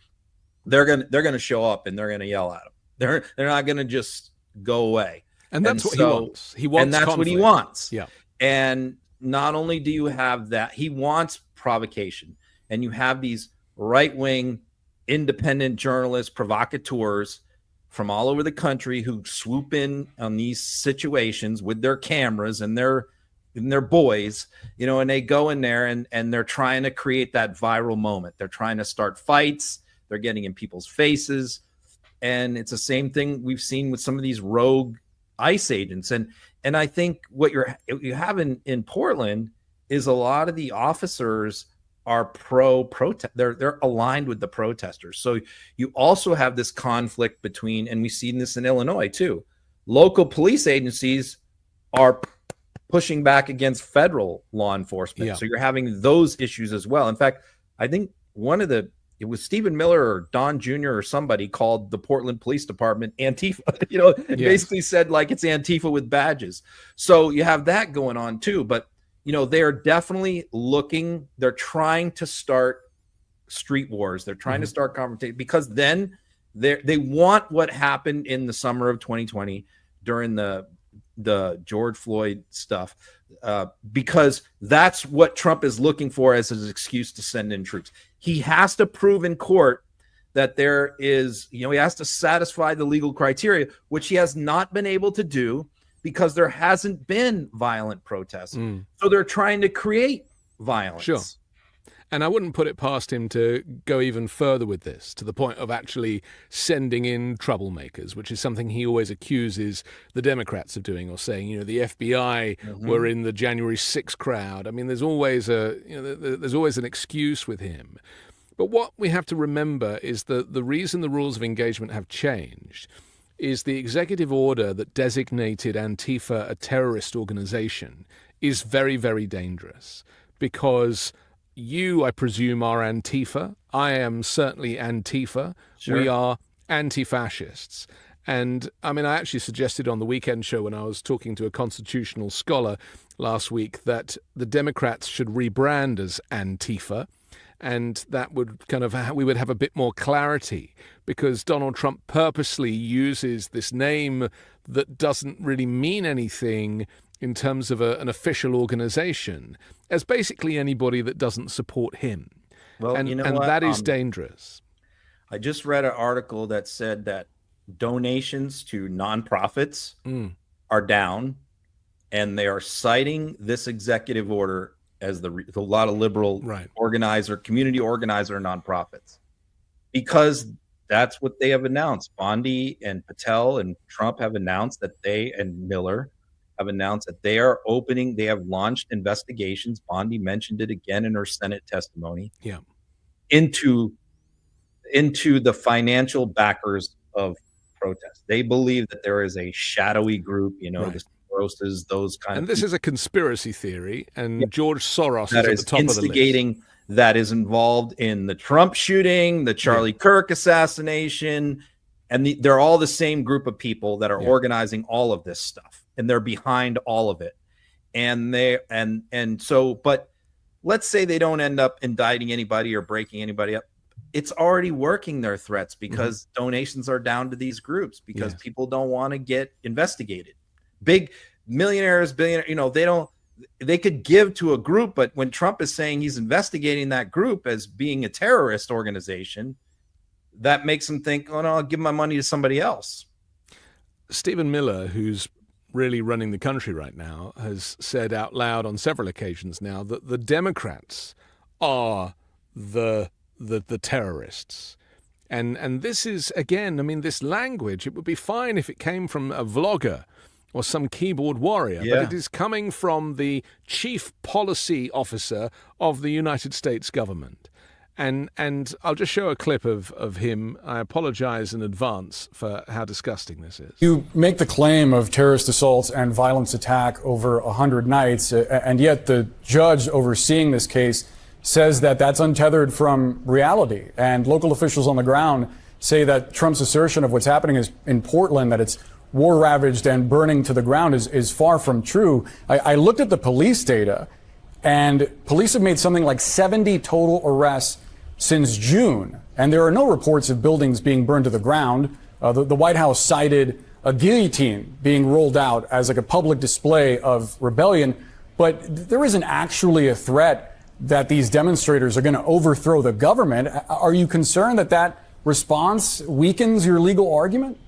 B: they're going to show up and they're going to yell at them. They're not going to just go away.
A: And that's what he wants. He wants,
B: and that's
A: conflict.
B: What he wants.
A: Yeah.
B: And not only do you have that, he wants provocation, and you have these right-wing independent journalists, provocateurs from all over the country who swoop in on these situations with their cameras and their boys, and they go in there and they're trying to create that viral moment. They're trying to start fights. They're getting in people's faces. And it's the same thing we've seen with some of these rogue ICE agents. And I think what you have in Portland is a lot of the officers are pro-protest. They're aligned with the protesters. So you also have this conflict between, and we've seen this in Illinois too, local police agencies are pushing back against federal law enforcement. Yeah. So you're having those issues as well. In fact, I think it was Stephen Miller or Don Jr. or somebody called the Portland Police Department Antifa, yes. Basically said like it's Antifa with badges. So you have that going on too. But, they're definitely they're trying to start street wars. They're trying to start confrontation because then they want what happened in the summer of 2020 during the the George Floyd stuff, because that's what Trump is looking for as his excuse to send in troops. He has to prove in court that there is, he has to satisfy the legal criteria, which he has not been able to do because there hasn't been violent protests. So they're trying to create violence.
A: Sure. And I wouldn't put it past him to go even further with this, to the point of actually sending in troublemakers, which is something he always accuses the Democrats of doing, or saying, the FBI were in the January 6th crowd. I mean, there's always there's always an excuse with him. But what we have to remember is that the reason the rules of engagement have changed is the executive order that designated Antifa a terrorist organization is very, very dangerous, because you, I presume, are Antifa. I am certainly Antifa.
B: Sure.
A: We are anti-fascists. And I mean, I actually suggested on the weekend show when I was talking to a constitutional scholar last week that the Democrats should rebrand as Antifa. And that would we would have a bit more clarity, because Donald Trump purposely uses this name that doesn't really mean anything in terms of an official organization as basically anybody that doesn't support him.
B: Well,
A: and that is dangerous.
B: I just read an article that said that donations to nonprofits are down, and they are citing this executive order as a lot of liberal community organizer nonprofits, because that's what they have announced. Bondi and Patel and Trump have announced that and Miller have announced that they have launched investigations. Bondi mentioned it again in her Senate testimony. Yeah. Into the financial backers of protests. They believe that there is a shadowy group, the Rosas, those kind of.
A: And this is a conspiracy theory, and George Soros is at the top of the list.
B: That is involved in the Trump shooting, the Charlie Kirk assassination, and they're all the same group of people that are organizing all of this stuff, and they're behind all of it. But let's say they don't end up indicting anybody or breaking anybody up. It's already working their threats, because donations are down to these groups, because people don't want to get investigated. Big millionaires, billionaires, they could give to a group, but when Trump is saying he's investigating that group as being a terrorist organization, that makes them think, oh no, I'll give my money to somebody else.
A: Stephen Miller, who's really running the country right now, has said out loud on several occasions now that the Democrats are the terrorists. And this is, again, I mean, this language, it would be fine if it came from a vlogger or some keyboard warrior, but it is coming from the chief policy officer of the United States government. And I'll just show a clip of him. I apologize in advance for how disgusting this is.
E: You make the claim of terrorist assaults and violence attack over 100 nights, and yet the judge overseeing this case says that that's untethered from reality. And local officials on the ground say that Trump's assertion of what's happening in Portland, that it's war-ravaged and burning to the ground, is far from true. I looked at the police data, and police have made something like 70 total arrests since June. And there are no reports of buildings being burned to the ground. The White House cited a guillotine being rolled out as like a public display of rebellion. But there isn't actually a threat that these demonstrators are going to overthrow the government. Are you concerned that that response weakens your legal argument?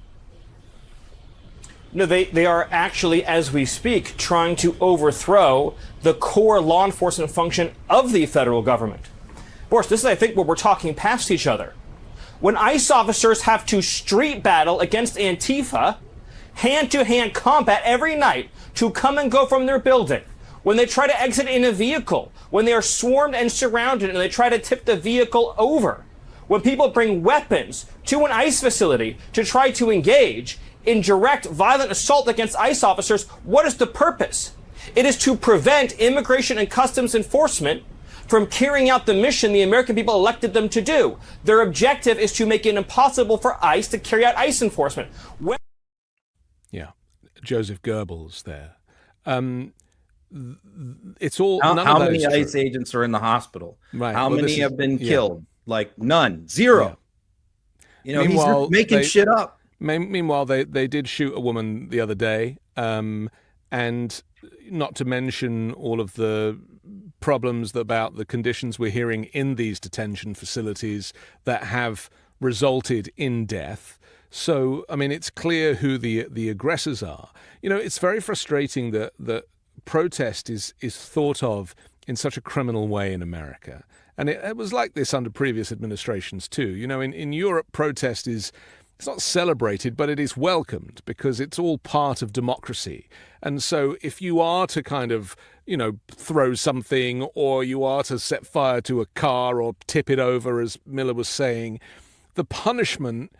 F: No, they are actually, as we speak, trying to overthrow the core law enforcement function of the federal government. Boris, this is, I think, where we're talking past each other. When ICE officers have to street battle against Antifa, hand-to-hand combat every night to come and go from their building, when they try to exit in a vehicle, when they are swarmed and surrounded and they try to tip the vehicle over, when people bring weapons to an ICE facility to try to engage in direct violent assault against ICE officers, what is the purpose? It is to prevent immigration and customs enforcement from carrying out the mission the American people elected them to do. Their objective is to make it impossible for ICE to carry out ICE enforcement.
A: Yeah, Joseph Goebbels there. It's all.
B: How many ICE agents are in the hospital?
A: Right.
B: How many have been killed? Like none, zero. Yeah. He's making shit up.
A: Meanwhile, they did shoot a woman the other day, and not to mention all of the problems about the conditions we're hearing in these detention facilities that have resulted in death. So, I mean, it's clear who the aggressors are. You know, it's very frustrating that protest is thought of in such a criminal way in America. And it was like this under previous administrations too. You know, in Europe, protest it's not celebrated, but it is welcomed because it's all part of democracy. And so if you are to kind of, you know, throw something, or you are to set fire to a car or tip it over, as Miller was saying, the punishment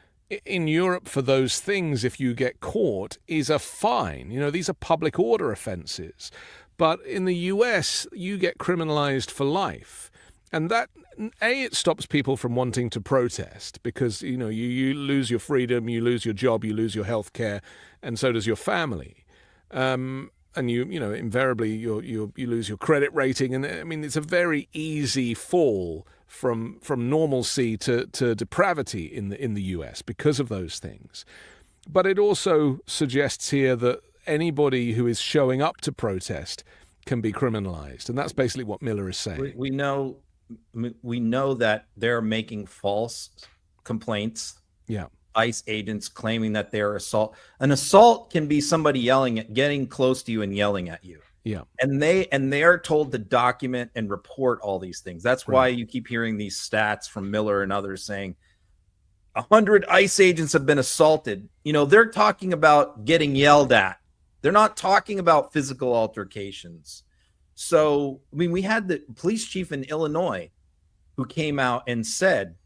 A: in Europe for those things, if you get caught, is a fine. You know, these are public order offenses. But in the US, you get criminalized for life. And that, it stops people from wanting to protest because, you know, you lose your freedom, you lose your job, you lose your health care, and so does your family. And you know, invariably you lose your credit rating. And I mean, it's a very easy fall from normalcy to depravity in the US because of those things. But it also suggests here that anybody who is showing up to protest can be criminalized. And that's basically what Miller is saying.
B: We know that they're making false complaints.
A: Yeah.
B: ICE agents claiming that they're assault. An assault can be somebody getting close to you and yelling at you.
A: Yeah.
B: And they are told to document and report all these things. That's why you keep hearing these stats from Miller and others saying 100 ICE agents have been assaulted. You know, they're talking about getting yelled at. They're not talking about physical altercations. So, I mean, we had the police chief in Illinois who came out and said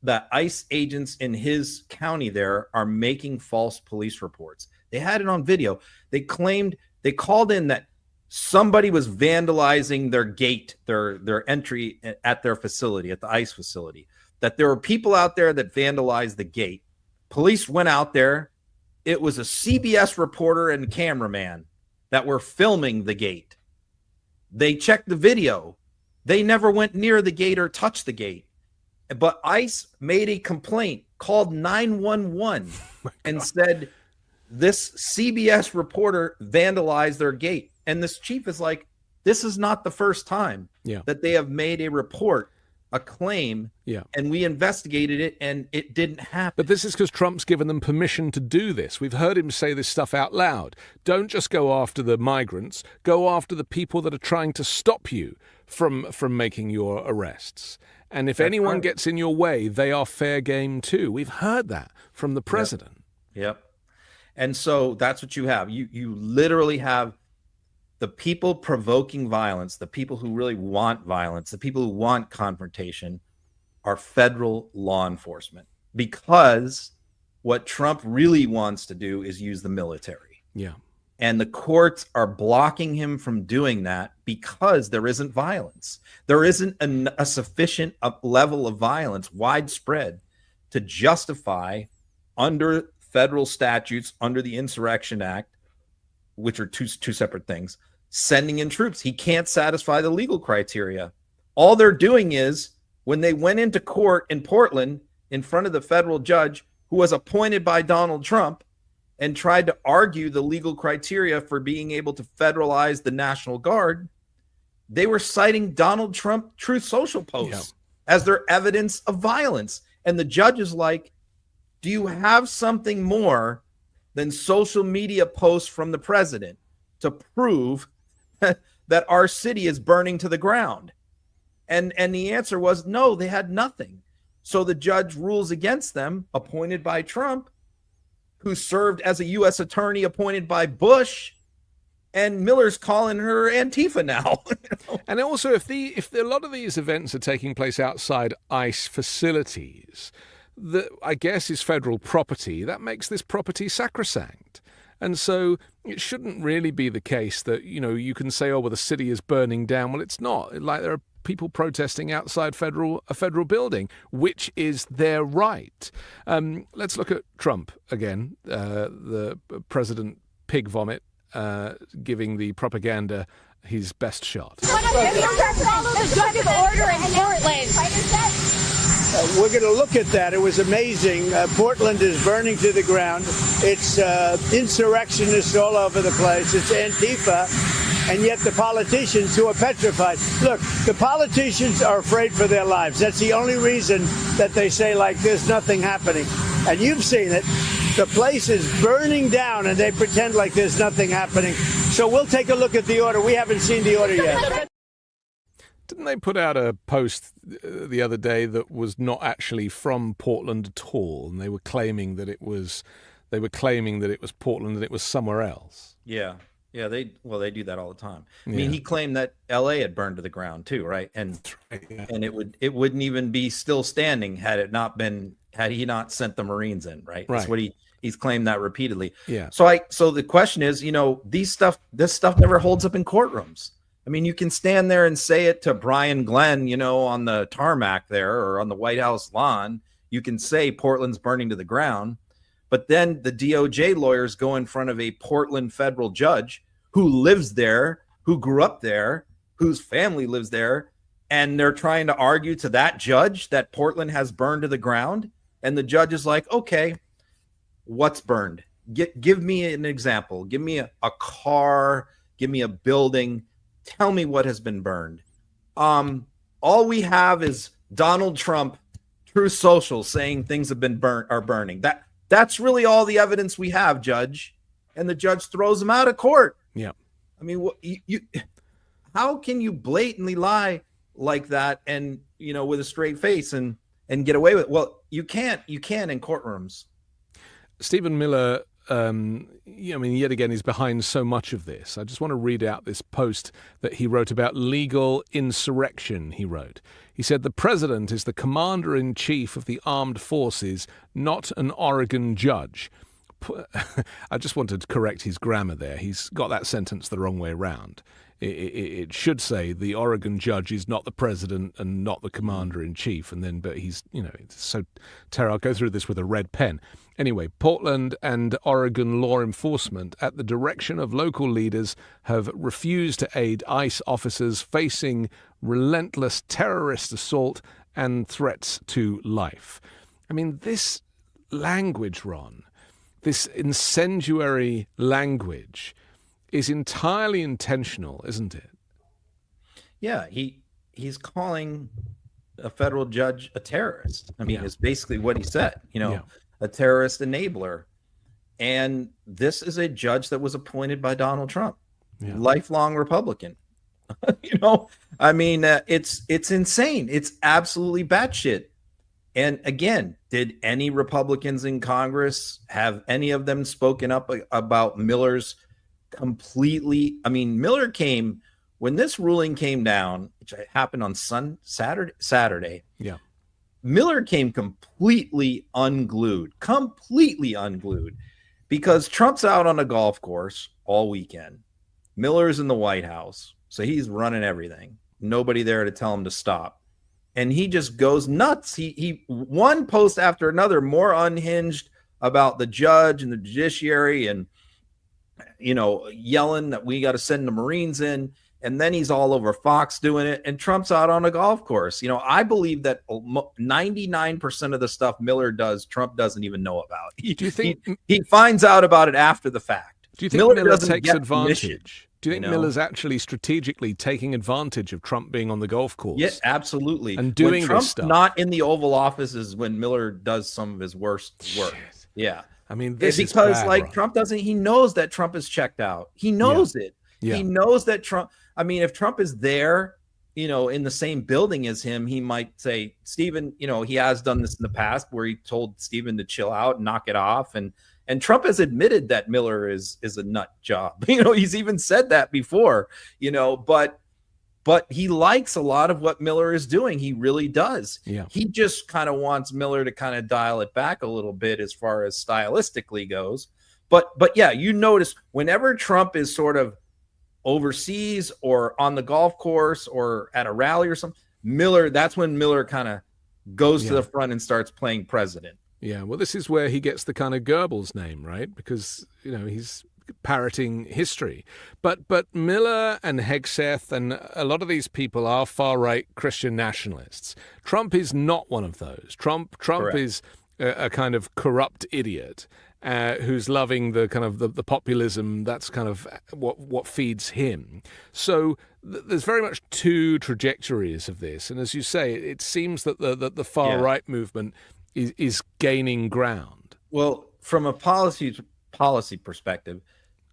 B: that ICE agents in his county there are making false police reports. They had it on video. They called in that somebody was vandalizing their gate, their entry at their facility, at the ICE facility, that there were people out there that vandalized the gate. Police went out there. It was a CBS reporter and cameraman that were filming the gate. They checked the video. They never went near the gate or touched the gate. But ICE made a complaint, called 911, and said this CBS reporter vandalized their gate. And this chief is like, this is not the first time that they have made a report, a claim, and we investigated it and it didn't happen.
A: But this is because Trump's given them permission to do this. We've heard him say this stuff out loud. Don't just go after the migrants, go after the people that are trying to stop you from making your arrests. And if anyone gets in your way, they are fair game too. We've heard that from the president.
B: Yep. And so that's what you have. You literally have the people provoking violence, the people who really want violence, the people who want confrontation are federal law enforcement, because what Trump really wants to do is use the military.
A: Yeah.
B: And the courts are blocking him from doing that because there isn't violence. There isn't a sufficient level of violence widespread to justify, under federal statutes, under the Insurrection Act, which are two separate things, sending in troops. He can't satisfy the legal criteria. All they're doing is, when they went into court in Portland in front of the federal judge who was appointed by Donald Trump and tried to argue the legal criteria for being able to federalize the National Guard, they were citing Donald Trump Truth Social posts as their evidence of violence. And the judge is like, do you have something more than social media posts from the president to prove that our city is burning to the ground? And the answer was no, they had nothing. So the judge rules against them, appointed by Trump, who served as a U.S. attorney appointed by Bush, and Miller's calling her Antifa now.
A: And also, if a lot of these events are taking place outside ICE facilities, that I guess is federal property, that makes this property sacrosanct. And so it shouldn't really be the case that, you know, you can say, oh, well, the city is burning down. Well, it's not. Like, there are people protesting outside a federal building, which is their right. Let's look at Trump again, the President Pig Vomit, giving the propaganda his best shot.
G: Executive order in Portland.
H: We're going to look at that. It was amazing. Portland is burning to the ground. It's insurrectionists all over the place. It's Antifa. And yet the politicians who are petrified. Look, the politicians are afraid for their lives. That's the only reason that they say, like, there's nothing happening. And you've seen it. The place is burning down, and they pretend like there's nothing happening. So we'll take a look at the order. We haven't seen the order yet.
A: Didn't they put out a post the other day that was not actually from Portland at all, and they were claiming that it was Portland and it was somewhere else?
B: Yeah. Yeah, they do that all the time. I mean, he claimed that LA had burned to the ground too, right? And and it wouldn't even be still standing had he not sent the Marines in, right? That's what he's claimed that repeatedly.
A: Yeah.
B: So the question is, this stuff never holds up in courtrooms. I mean, you can stand there and say it to Brian Glenn, on the tarmac there or on the White House lawn. You can say Portland's burning to the ground. But then the DOJ lawyers go in front of a Portland federal judge who lives there, who grew up there, whose family lives there, and they're trying to argue to that judge that Portland has burned to the ground. And the judge is like, okay, what's burned? Give me an example. Give me a car. Give me a building. Tell me what has been burned. All we have is Donald Trump, Truth Social, saying things have been burning. That's really all the evidence we have, Judge. And the judge throws him out of court.
A: Yeah.
B: I mean, how can you blatantly lie like that and, with a straight face and get away with it? Well, you can in courtrooms.
A: Stephen Miller, yet again, he's behind so much of this. I just want to read out this post that he wrote about legal insurrection, he wrote. He said, the president is the commander-in-chief of the armed forces, not an Oregon judge. I just wanted to correct his grammar there. He's got that sentence the wrong way around. It should say the Oregon judge is not the president and not the commander-in-chief. But he's, it's so terrible. I'll go through this with a red pen. Anyway, Portland and Oregon law enforcement, at the direction of local leaders, have refused to aid ICE officers facing relentless terrorist assault and threats to life. I mean, this language, Ron, this incendiary language is entirely intentional, isn't it?
B: Yeah, he's calling a federal judge a terrorist. I mean, it's basically what he said, a terrorist enabler. And this is a judge that was appointed by Donald Trump, lifelong Republican. I mean, it's insane. It's absolutely batshit. And again, did any Republicans in Congress, have any of them spoken up about Miller's Miller came, when this ruling came down, which happened on Saturday. Yeah. Miller came completely unglued because Trump's out on a golf course all weekend. Miller's in the White House. So he's running everything. Nobody there to tell him to stop. And he just goes nuts. He one post after another, more unhinged about the judge and the judiciary and, yelling that we got to send the Marines in. And then he's all over Fox doing it. And Trump's out on a golf course. I believe that 99% of the stuff Miller does, Trump doesn't even know about.
A: Do you think
B: he finds out about it after the fact?
A: Do you think Miller takes advantage? Do you think Miller's actually strategically taking advantage of Trump being on the golf course?
B: Yes, absolutely.
A: And doing
B: when Trump's
A: this stuff.
B: Not in the Oval Office is when Miller does some of his worst work. Shit. Yeah.
A: I mean, this is
B: because
A: bad,
B: like Trump doesn't, he knows that Trump is checked out. He knows it. Yeah. He knows that Trump, if Trump is there, in the same building as him, he might say, Stephen, he has done this in the past where he told Stephen to chill out and knock it off. And Trump has admitted that Miller is a nut job. He's even said that before, but he likes a lot of what Miller is doing. He really does. Yeah. He just kind of wants Miller to kind of dial it back a little bit as far as stylistically goes. But yeah, you notice whenever Trump is sort of overseas or on the golf course or at a rally or something, that's when Miller kind of goes to the front and starts playing president.
A: Yeah, well, this is where he gets the kind of Goebbels name, right? Because, he's parroting history. But Miller and Hegseth and a lot of these people are far-right Christian nationalists. Trump is not one of those. Trump is a kind of corrupt idiot who's loving the kind of the populism. That's kind of what feeds him. So there's very much two trajectories of this. And as you say, it seems that the far-right movement is gaining ground.
B: Well, from a policy perspective,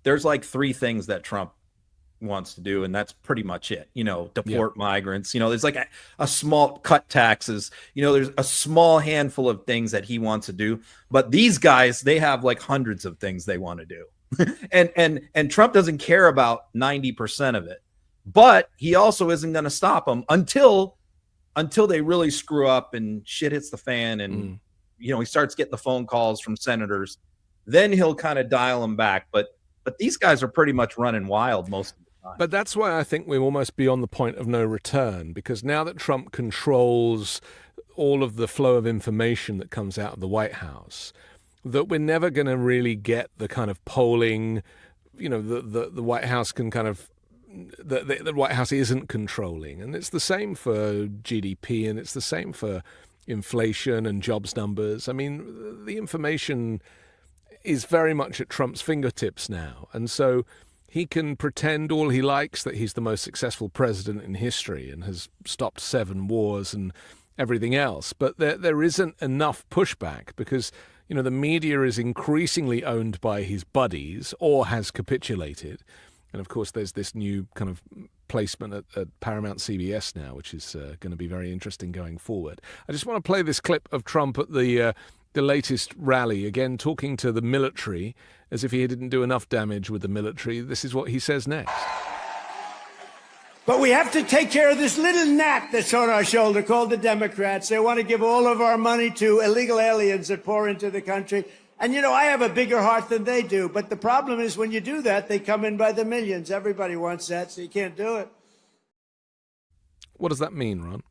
B: there's like three things that Trump wants to do, and that's pretty much it. Deport migrants. There's like a small cut taxes. There's a small handful of things that he wants to do, but these guys, they have like hundreds of things they want to do. and Trump doesn't care about 90% of it, but he also isn't going to stop them until they really screw up and shit hits the fan and he starts getting the phone calls from senators. Then he'll kind of dial them back, but these guys are pretty much running wild most of the time.
A: But that's why I think we're almost beyond the point of no return, because now that Trump controls all of the flow of information that comes out of the White House, that we're never going to really get the kind of polling, the White House can kind of, the White House isn't controlling. And it's the same for GDP, and it's the same for inflation and jobs numbers. I mean, the information is very much at Trump's fingertips now. And so he can pretend all he likes that he's the most successful president in history and has stopped 7 wars and everything else. But there isn't enough pushback because, the media is increasingly owned by his buddies or has capitulated. And of course, there's this new kind of placement at Paramount CBS now, which is going to be very interesting going forward. I just want to play this clip of Trump at the latest rally, again, talking to the military as if he didn't do enough damage with the military. This is what he says next.
H: But we have to take care of this little gnat that's on our shoulder called the Democrats. They want to give all of our money to illegal aliens that pour into the country. And, I have a bigger heart than they do. But the problem is when you do that, they come in by the millions. Everybody wants that, so you can't do it.
A: What does that mean, Ron?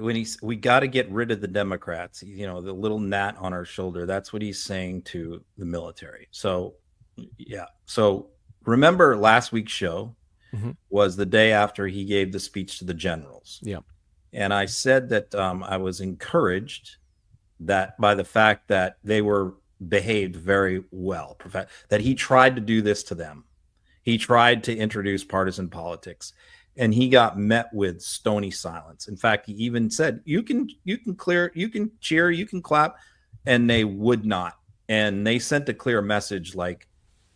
B: When we got to get rid of the Democrats, the little gnat on our shoulder, that's what he's saying to the military. So, yeah. So remember last week's show was the day after he gave the speech to the generals.
A: Yeah.
B: And I said that I was encouraged that by the fact that they were behaved very well, that he tried to do this to them. He tried to introduce partisan politics. And he got met with stony silence. In fact, he even said, you can cheer, you can clap, and they would not. And they sent a clear message like,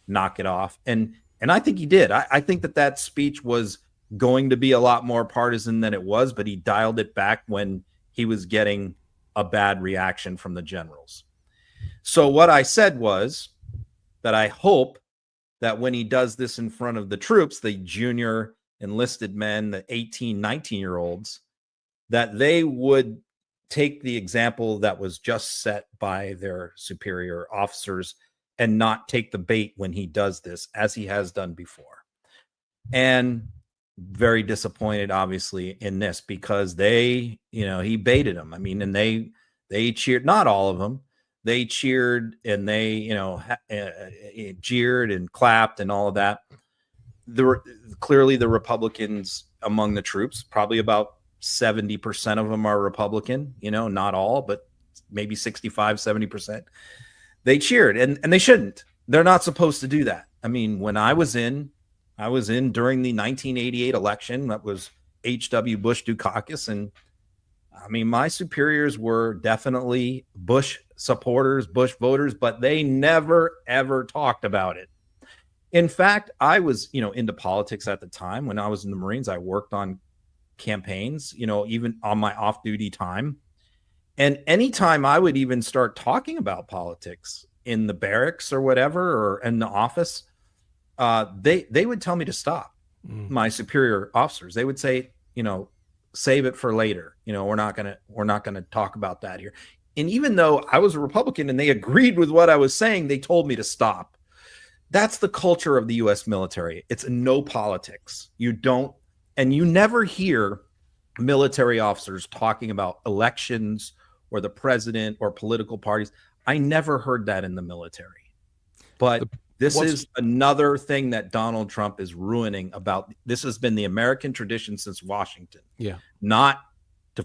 B: knock it off. And I think he did. I think that speech was going to be a lot more partisan than it was, but he dialed it back when he was getting a bad reaction from the generals. So what I said was that I hope that when he does this in front of the troops, the junior enlisted men, the 18, 19-year-olds, that they would take the example that was just set by their superior officers and not take the bait when he does this, as he has done before. And very disappointed, obviously, in this because he baited them. I mean, and they cheered, not all of them. They cheered and they, jeered and clapped and all of that. Clearly the Republicans among the troops, probably about 70% of them are Republican, not all, but maybe 65, 70%. They cheered and they shouldn't. They're not supposed to do that. I mean, when I was in during the 1988 election, that was H.W. Bush Dukakis. And I mean, my superiors were definitely Bush supporters, Bush voters, but they never, ever talked about it. In fact, I was, into politics at the time. When I was in the Marines, I worked on campaigns, even on my off-duty time. And anytime I would even start talking about politics in the barracks or whatever, or in the office, they would tell me to stop. My superior officers, they would say, save it for later. We're not gonna talk about that here. And even though I was a Republican and they agreed with what I was saying, they told me to stop. That's the culture of the U.S. military. It's no politics. You never hear military officers talking about elections or the president or political parties. I never heard that in the military. But this is another thing that Donald Trump is ruining about. This has been the American tradition since Washington.
A: Yeah.
B: Not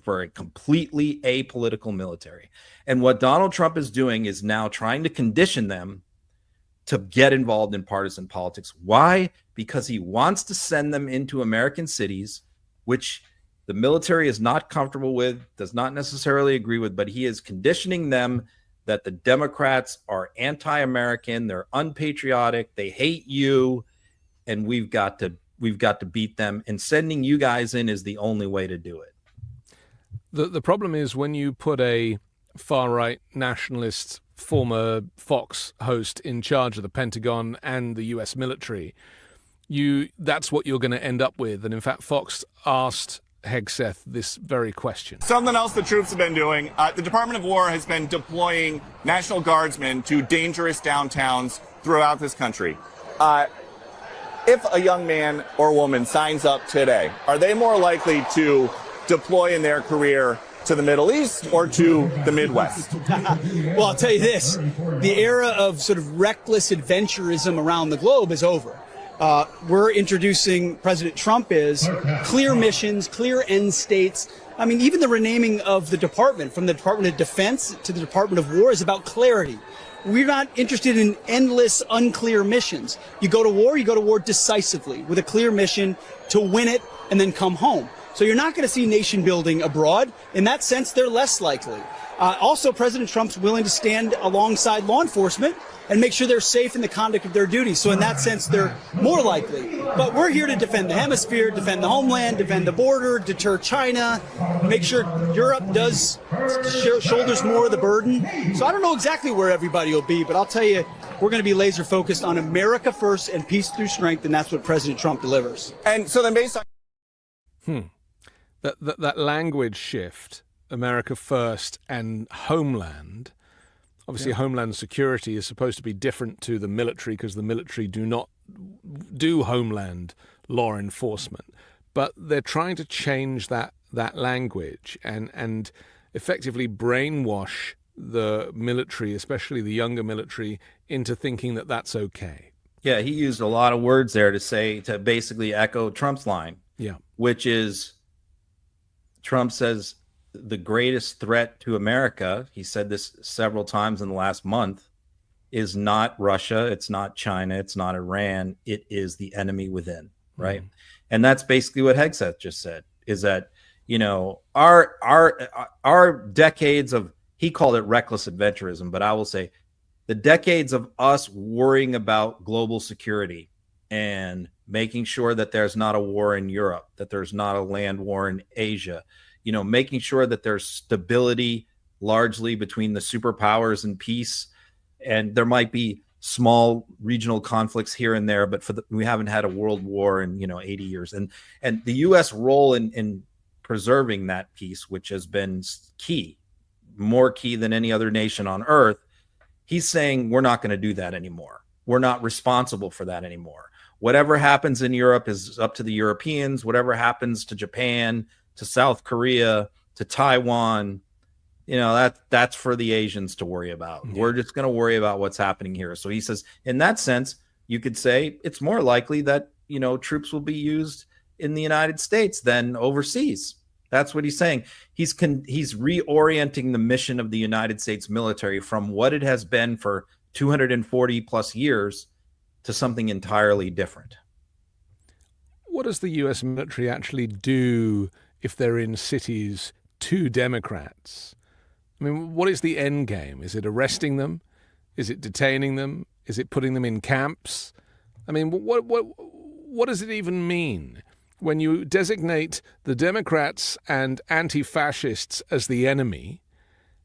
B: for a completely apolitical military. And what Donald Trump is doing is now trying to condition them to get involved in partisan politics. Why? Because he wants to send them into American cities, which the military is not comfortable with, does not necessarily agree with, but he is conditioning them that the Democrats are anti-American, they're unpatriotic, they hate you, and we've got to beat them. And sending you guys in is the only way to do it.
A: The problem is when you put a far-right nationalist former Fox host in charge of the Pentagon and the U.S. military, that's what you're going to end up with. And in fact, Fox asked Hegseth this very question.
I: Something else the troops have been doing, the Department of War has been deploying National Guardsmen to dangerous downtowns throughout this country. If a young man or woman signs up today, are they more likely to deploy in their career to the Middle East or to the Midwest?
J: Well, I'll tell you this, the era of sort of reckless adventurism around the globe is over. We're introducing, President Trump is, clear missions, clear end states. I mean, even the renaming of the department from the Department of Defense to the Department of War is about clarity. We're not interested in endless, unclear missions. You go to war decisively with a clear mission to win it and then come home. So you're not going to see nation building abroad. In that sense, they're less likely. Also, President Trump's willing to stand alongside law enforcement and make sure they're safe in the conduct of their duties. So in that sense, they're more likely. But we're here to defend the hemisphere, defend the homeland, defend the border, deter China, make sure Europe shoulders more of the burden. So I don't know exactly where everybody will be, but I'll tell you, we're going to be laser focused on America first and peace through strength, and that's what President Trump delivers.
I: And so then based on...
A: That language shift, America first and homeland. Obviously, Homeland Security is supposed to be different to the military because the military do not do homeland law enforcement. But they're trying to change that language and effectively brainwash the military, especially the younger military, into thinking that that's okay.
B: Yeah, he used a lot of words there to basically echo Trump's line.
A: Yeah,
B: which is Trump says the greatest threat to America, he said this several times in the last month, is not Russia, it's not China, it's not Iran, it is the enemy within, right? And that's basically what Hegseth just said, is that, you know, our decades of, he called it reckless adventurism, but I will say the decades of us worrying about global security and making sure that there's not a war in Europe, that there's not a land war in Asia, you know, making sure that there's stability largely between the superpowers and peace. And there might be small regional conflicts here and there, but we haven't had a world war in, 80 years. And the U.S. role in preserving that peace, which has been key, more key than any other nation on earth, he's saying we're not going to do that anymore. We're not responsible for that anymore. Whatever happens in Europe is up to the Europeans. Whatever happens to Japan, to South Korea, to Taiwan, that's for the Asians to worry about. Yeah. We're just going to worry about what's happening here. So he says, in that sense, you could say it's more likely that, troops will be used in the United States than overseas. That's what he's saying. He's reorienting the mission of the United States military from what it has been for 240 plus years to something entirely different.
A: What does the U.S. military actually do if they're in cities to Democrats? I mean, what is the end game? Is it arresting them? Is it detaining them? Is it putting them in camps? I mean, what does it even mean when you designate the Democrats and anti-fascists as the enemy,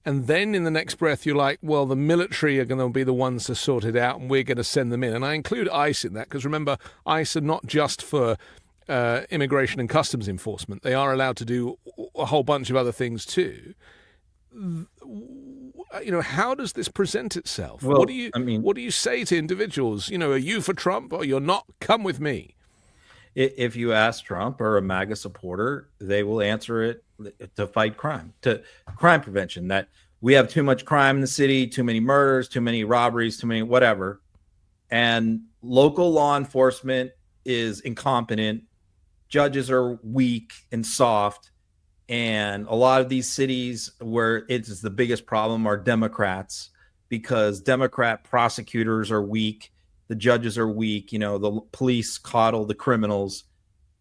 A: and then in the next breath you're like, well, the military are going to be the ones to sort it out and we're going to send them in? And I include ICE in that because, remember, ICE are not just for immigration and customs enforcement. They are allowed to do a whole bunch of other things too. How does this present itself?
B: Well,
A: what do you say to individuals? Are you for Trump or you're not? Come with me.
B: If you ask Trump or a MAGA supporter, they will answer it to fight crime, to crime prevention, that we have too much crime in the city, too many murders, too many robberies, too many whatever. And local law enforcement is incompetent. Judges are weak and soft. And a lot of these cities where it's the biggest problem are Democrats, because Democrat prosecutors are weak. The judges are weak. The police coddle the criminals.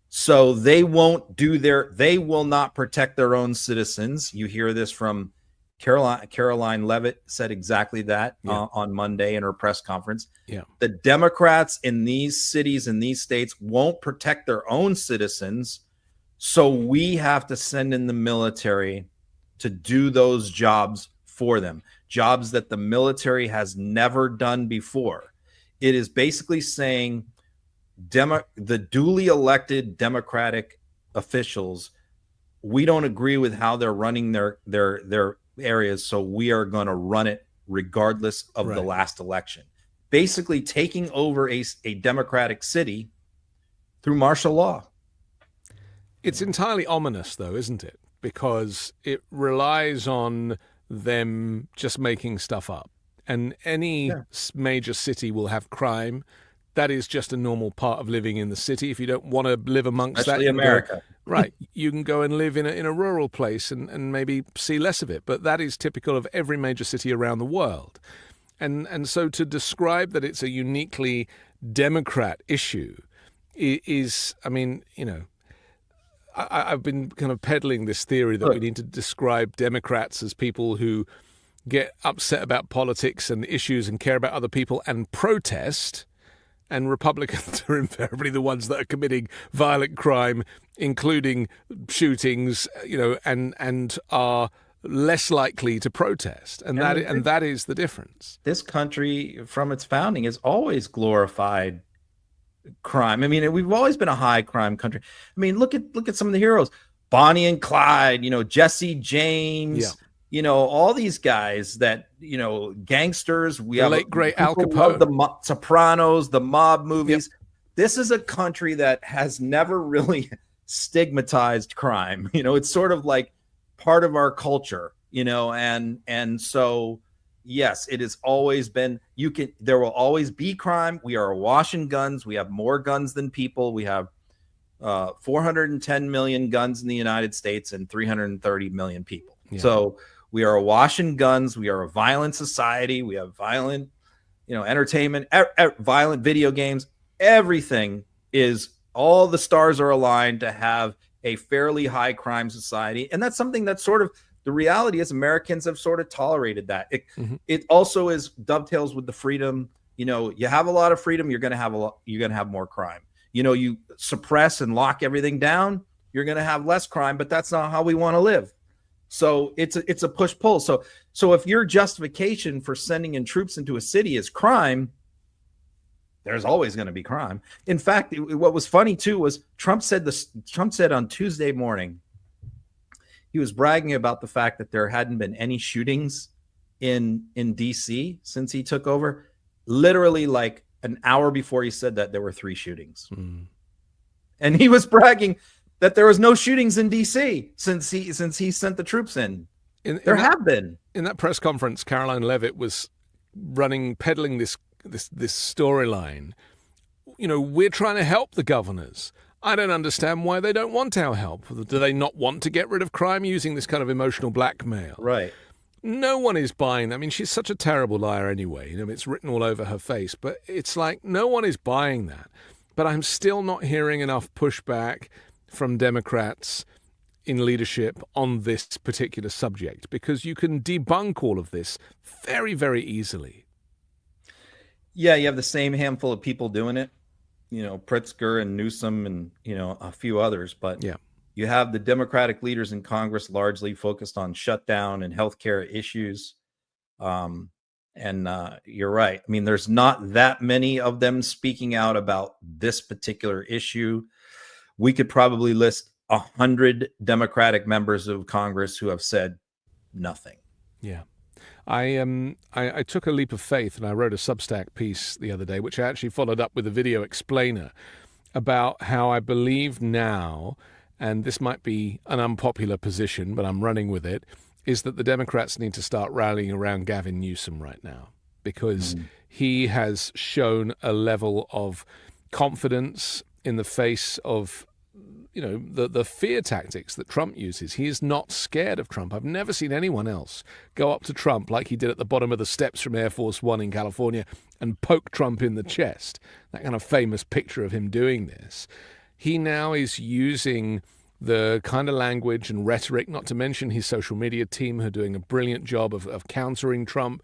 B: So they they will not protect their own citizens. You hear this from Caroline Leavitt said exactly that on Monday in her press conference.
A: Yeah.
B: The Democrats in these cities and these states won't protect their own citizens. So we have to send in the military to do those jobs for them, jobs that the military has never done before. It is basically saying the duly elected Democratic officials, we don't agree with how they're running their areas, so we are going to run it regardless of the last election. Basically taking over a Democratic city through martial law.
A: It's entirely ominous, though, isn't it? Because it relies on them just making stuff up. And any major city will have crime. That is just a normal part of living in the city. If you don't want to live amongst
B: Especially
A: that,
B: America.
A: You can go and live in a rural place and maybe see less of it. But that is typical of every major city around the world. And so to describe that it's a uniquely Democrat issue is, I mean, I've been kind of peddling this theory that we need to describe Democrats as people who get upset about politics and issues and care about other people and protest, and Republicans are invariably the ones that are committing violent crime, including shootings, and are less likely to protest. And that is the difference.
B: This country, from its founding, has always glorified crime. I mean, we've always been a high crime country. I mean, look at some of the heroes, Bonnie and Clyde, Jesse James, all these guys that, gangsters. We have
A: late great Al Capone,
B: the Sopranos, the mob movies. Yep. This is a country that has never really stigmatized crime. It's sort of like part of our culture, and so yes, it has always been. There will always be crime. We are awash in guns. We have more guns than people. We have 410 million guns in the United States and 330 million people. Yeah. So we are awash in guns. We are a violent society. We have violent, entertainment, violent video games. Everything is, all the stars are aligned to have a fairly high crime society. And that's something that's sort of, the reality is Americans have sort of tolerated that. It also is dovetails with the freedom. You have a lot of freedom, you're going to have more crime. You suppress and lock everything down, you're going to have less crime, but that's not how we want to live. So it's a push pull. So if your justification for sending in troops into a city is crime, there's always going to be crime. In fact, what was funny too was Trump said on Tuesday morning, he was bragging about the fact that there hadn't been any shootings in DC since he took over. Literally, like an hour before he said that, there were 3 shootings. And he was bragging that there was no shootings in DC since he sent the troops in. There have been. In
A: that press conference, Caroline Leavitt was peddling this storyline. We're trying to help the governors. I don't understand why they don't want our help. Do they not want to get rid of crime using this kind of emotional blackmail?
B: Right.
A: No one is buying that. I mean, she's such a terrible liar anyway. It's written all over her face. But it's like no one is buying that. But I'm still not hearing enough pushback from Democrats in leadership on this particular subject, because you can debunk all of this very, very easily.
B: Yeah, you have the same handful of people doing it. Pritzker and Newsom and, a few others. But you have the Democratic leaders in Congress largely focused on shutdown and healthcare issues. And you're right. I mean, there's not that many of them speaking out about this particular issue. We could probably list 100 Democratic members of Congress who have said nothing.
A: Yeah. I took a leap of faith and I wrote a Substack piece the other day, which I actually followed up with a video explainer about how I believe now, and this might be an unpopular position, but I'm running with it, is that the Democrats need to start rallying around Gavin Newsom right now, because he has shown a level of confidence in the face of the fear tactics that Trump uses. He is not scared of Trump. I've never seen anyone else go up to Trump like he did at the bottom of the steps from Air Force One in California and poke Trump in the chest. That kind of famous picture of him doing this. He now is using the kind of language and rhetoric, not to mention his social media team, who are doing a brilliant job of countering Trump.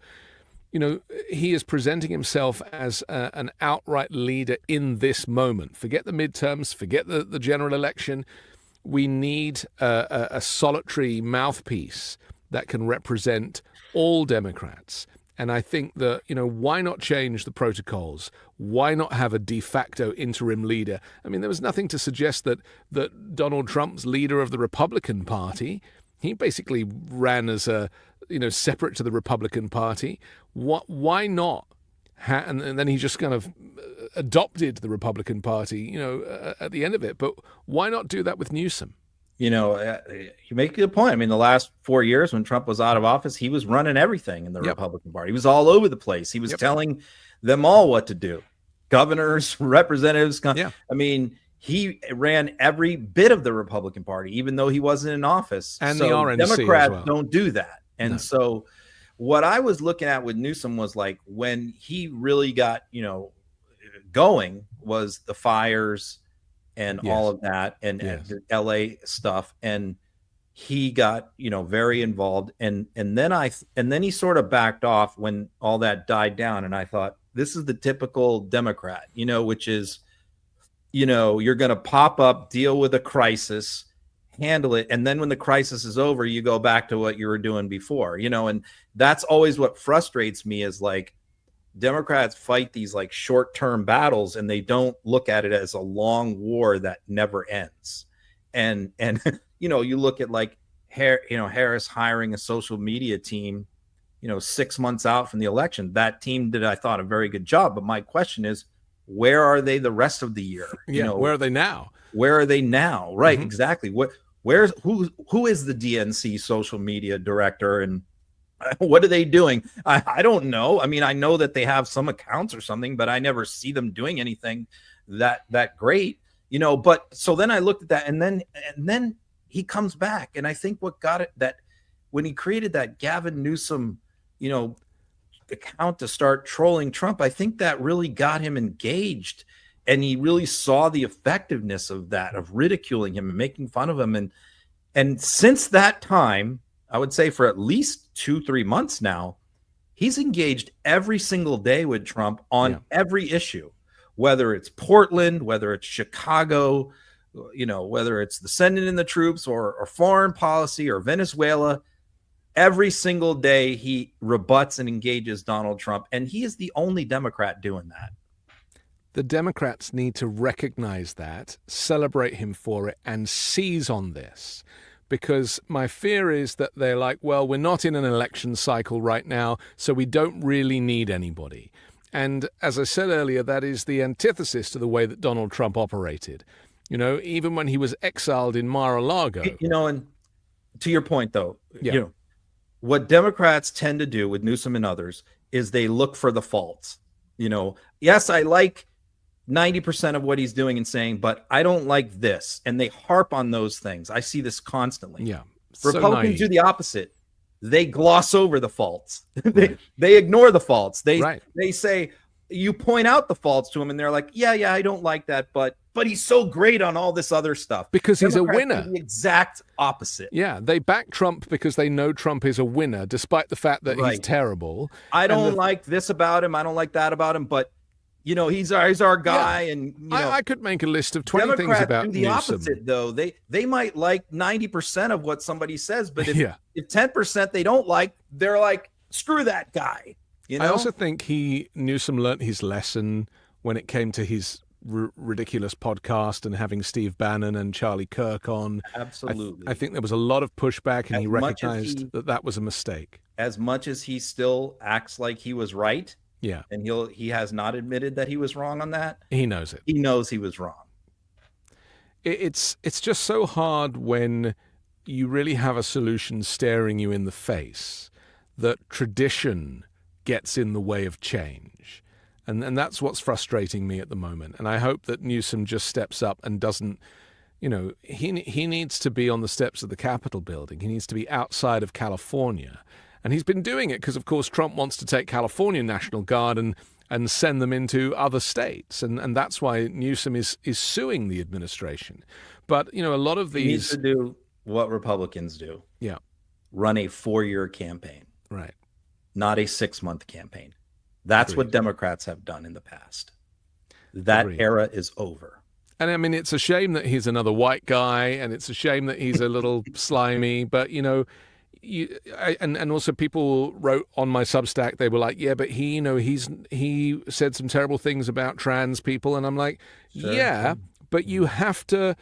A: He is presenting himself as an outright leader in this moment. Forget the midterms, forget the general election. We need a solitary mouthpiece that can represent all Democrats. And I think that, why not change the protocols? Why not have a de facto interim leader? I mean, there was nothing to suggest that Donald Trump's leader of the Republican Party, he basically ran as separate to the Republican Party. Why not? And then he just kind of adopted the Republican Party, at the end of it. But why not do that with Newsom?
B: You make a good point. I mean, the last 4 years when Trump was out of office, he was running everything in the Republican Party. He was all over the place. He was telling them all what to do. Governors, representatives. I mean, he ran every bit of the Republican Party, even though he wasn't in office.
A: And
B: so
A: the RNC
B: Democrats
A: as well.
B: don't do that. And so what I was looking at with Newsom was like when he really got, going was the fires and all of that and the LA stuff. And he got, very involved. And then he sort of backed off when all that died down. And I thought, this is the typical Democrat, which is, you're going to pop up, deal with a crisis, handle it, and then when the crisis is over, you go back to what you were doing before, and that's always what frustrates me is like Democrats fight these like short-term battles and they don't look at it as a long war that never ends. And you look at like Harris hiring a social media team, 6 months out from the election. That team did, I thought, a very good job. But my question is, where are they the rest of the year?
A: Where are they now?
B: Where are they now? Right, exactly. Who is the DNC social media director and what are they doing? I don't know. I mean, I know that they have some accounts or something, but I never see them doing anything that great, but so then I looked at that and then he comes back. And I think what got it that when he created that Gavin Newsom, account to start trolling Trump, I think that really got him engaged. And he really saw the effectiveness of that, of ridiculing him and making fun of him. And since that time, I would say for at least 2-3 months now, he's engaged every single day with Trump on every issue, whether it's Portland, whether it's Chicago, whether it's the sending in the troops or foreign policy or Venezuela. Every single day he rebuts and engages Donald Trump. And he is the only Democrat doing that.
A: The Democrats need to recognize that, celebrate him for it, and seize on this. Because my fear is that they're like, well, we're not in an election cycle right now, so we don't really need anybody. And as I said earlier, that is the antithesis to the way that Donald Trump operated. Even when he was exiled in Mar-a-Lago.
B: And to your point, though, what Democrats tend to do with Newsom and others is they look for the faults. Yes, I like 90% of what he's doing and saying, but I don't like this. And they harp on those things. I see this constantly.
A: Yeah.
B: Republicans do the opposite. They gloss over the faults. They ignore the faults. They say, you point out the faults to him and they're like, yeah, I don't like that, but he's so great on all this other stuff.
A: Because he's
B: Democrats
A: a winner.
B: do the exact opposite.
A: Yeah, they back Trump because they know Trump is a winner, despite the fact that he's terrible.
B: I don't like this about him. I don't like that about him, but he's our guy. Yeah. And
A: I could make a list of 20 things about
B: do the
A: Newsom.
B: Opposite, though. They might like 90% of what somebody says, but if 10% they don't like, they're like, screw that guy.
A: I also think Newsom learned his lesson when it came to his ridiculous podcast and having Steve Bannon and Charlie Kirk on.
B: Absolutely.
A: I think there was a lot of pushback, and he recognized that was a mistake.
B: As much as he still acts like he was right,
A: yeah,
B: and he has not admitted that he was wrong on that.
A: He knows it.
B: He knows he was wrong.
A: it's just so hard when you really have a solution staring you in the face that tradition gets in the way of change. And that's what's frustrating me at the moment. And I hope that Newsom just steps up and doesn't, he needs to be on the steps of the Capitol building. He needs to be outside of California. And he's been doing it because, of course, Trump wants to take California National Guard and send them into other states. And that's why Newsom is suing the administration. But, a lot of these...
B: He needs to do what Republicans do.
A: Yeah.
B: Run a 4-year campaign.
A: Right.
B: Not a 6-month campaign. That's what Democrats have done in the past. That era is over.
A: And I mean, it's a shame that he's another white guy, and it's a shame that he's a little slimy, but, and also people wrote on my Substack, they were like, yeah, but he said some terrible things about trans people. And I'm like,
B: Sure.
A: yeah, but you have to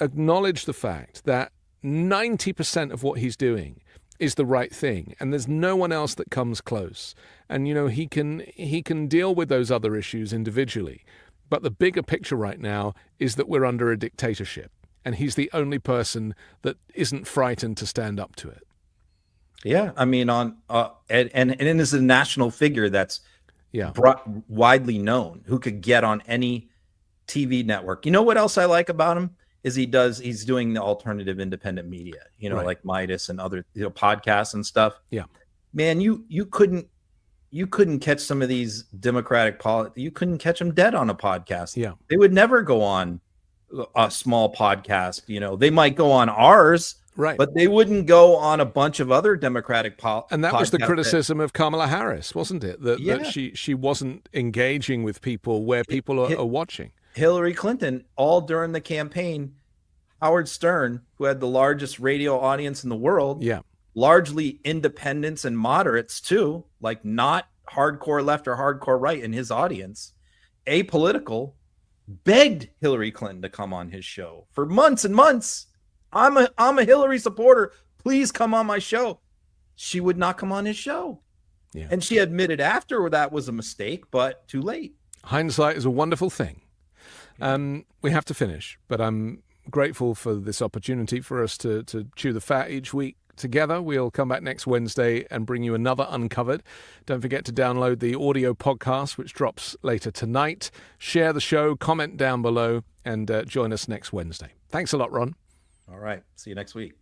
A: acknowledge the fact that 90% of what he's doing is the right thing, and there's no one else that comes close. And he can deal with those other issues individually, but the bigger picture right now is that we're under a dictatorship, and he's the only person that isn't frightened to stand up to it.
B: Yeah, I mean, and is a national figure that's widely known, who could get on any TV network. You know what else I like about him? Is he's doing the alternative independent media,
A: Right.
B: like Midas and other podcasts and stuff.
A: Yeah.
B: Man, you couldn't catch some of these Democratic you couldn't catch them dead on a podcast.
A: Yeah.
B: They would never go on a small podcast. They might go on ours,
A: Right.
B: but they wouldn't go on a bunch of other Democratic
A: And that was the
B: podcasts
A: criticism of Kamala Harris, wasn't it? That she wasn't engaging with people where people are watching.
B: Hillary Clinton, all during the campaign, Howard Stern, who had the largest radio audience in the world, largely independents and moderates too, like not hardcore left or hardcore right in his audience, apolitical, begged Hillary Clinton to come on his show for months and months. I'm a Hillary supporter. Please come on my show. She would not come on his show.
A: Yeah.
B: And she admitted after that was a mistake, but too late.
A: Hindsight is a wonderful thing. We have to finish, but I'm grateful for this opportunity for us to chew the fat each week together. We'll come back next Wednesday and bring you another Uncovered. Don't forget to download the audio podcast, which drops later tonight. Share the show, comment down below, and join us next Wednesday. Thanks a lot, Ron.
B: All right. See you next week.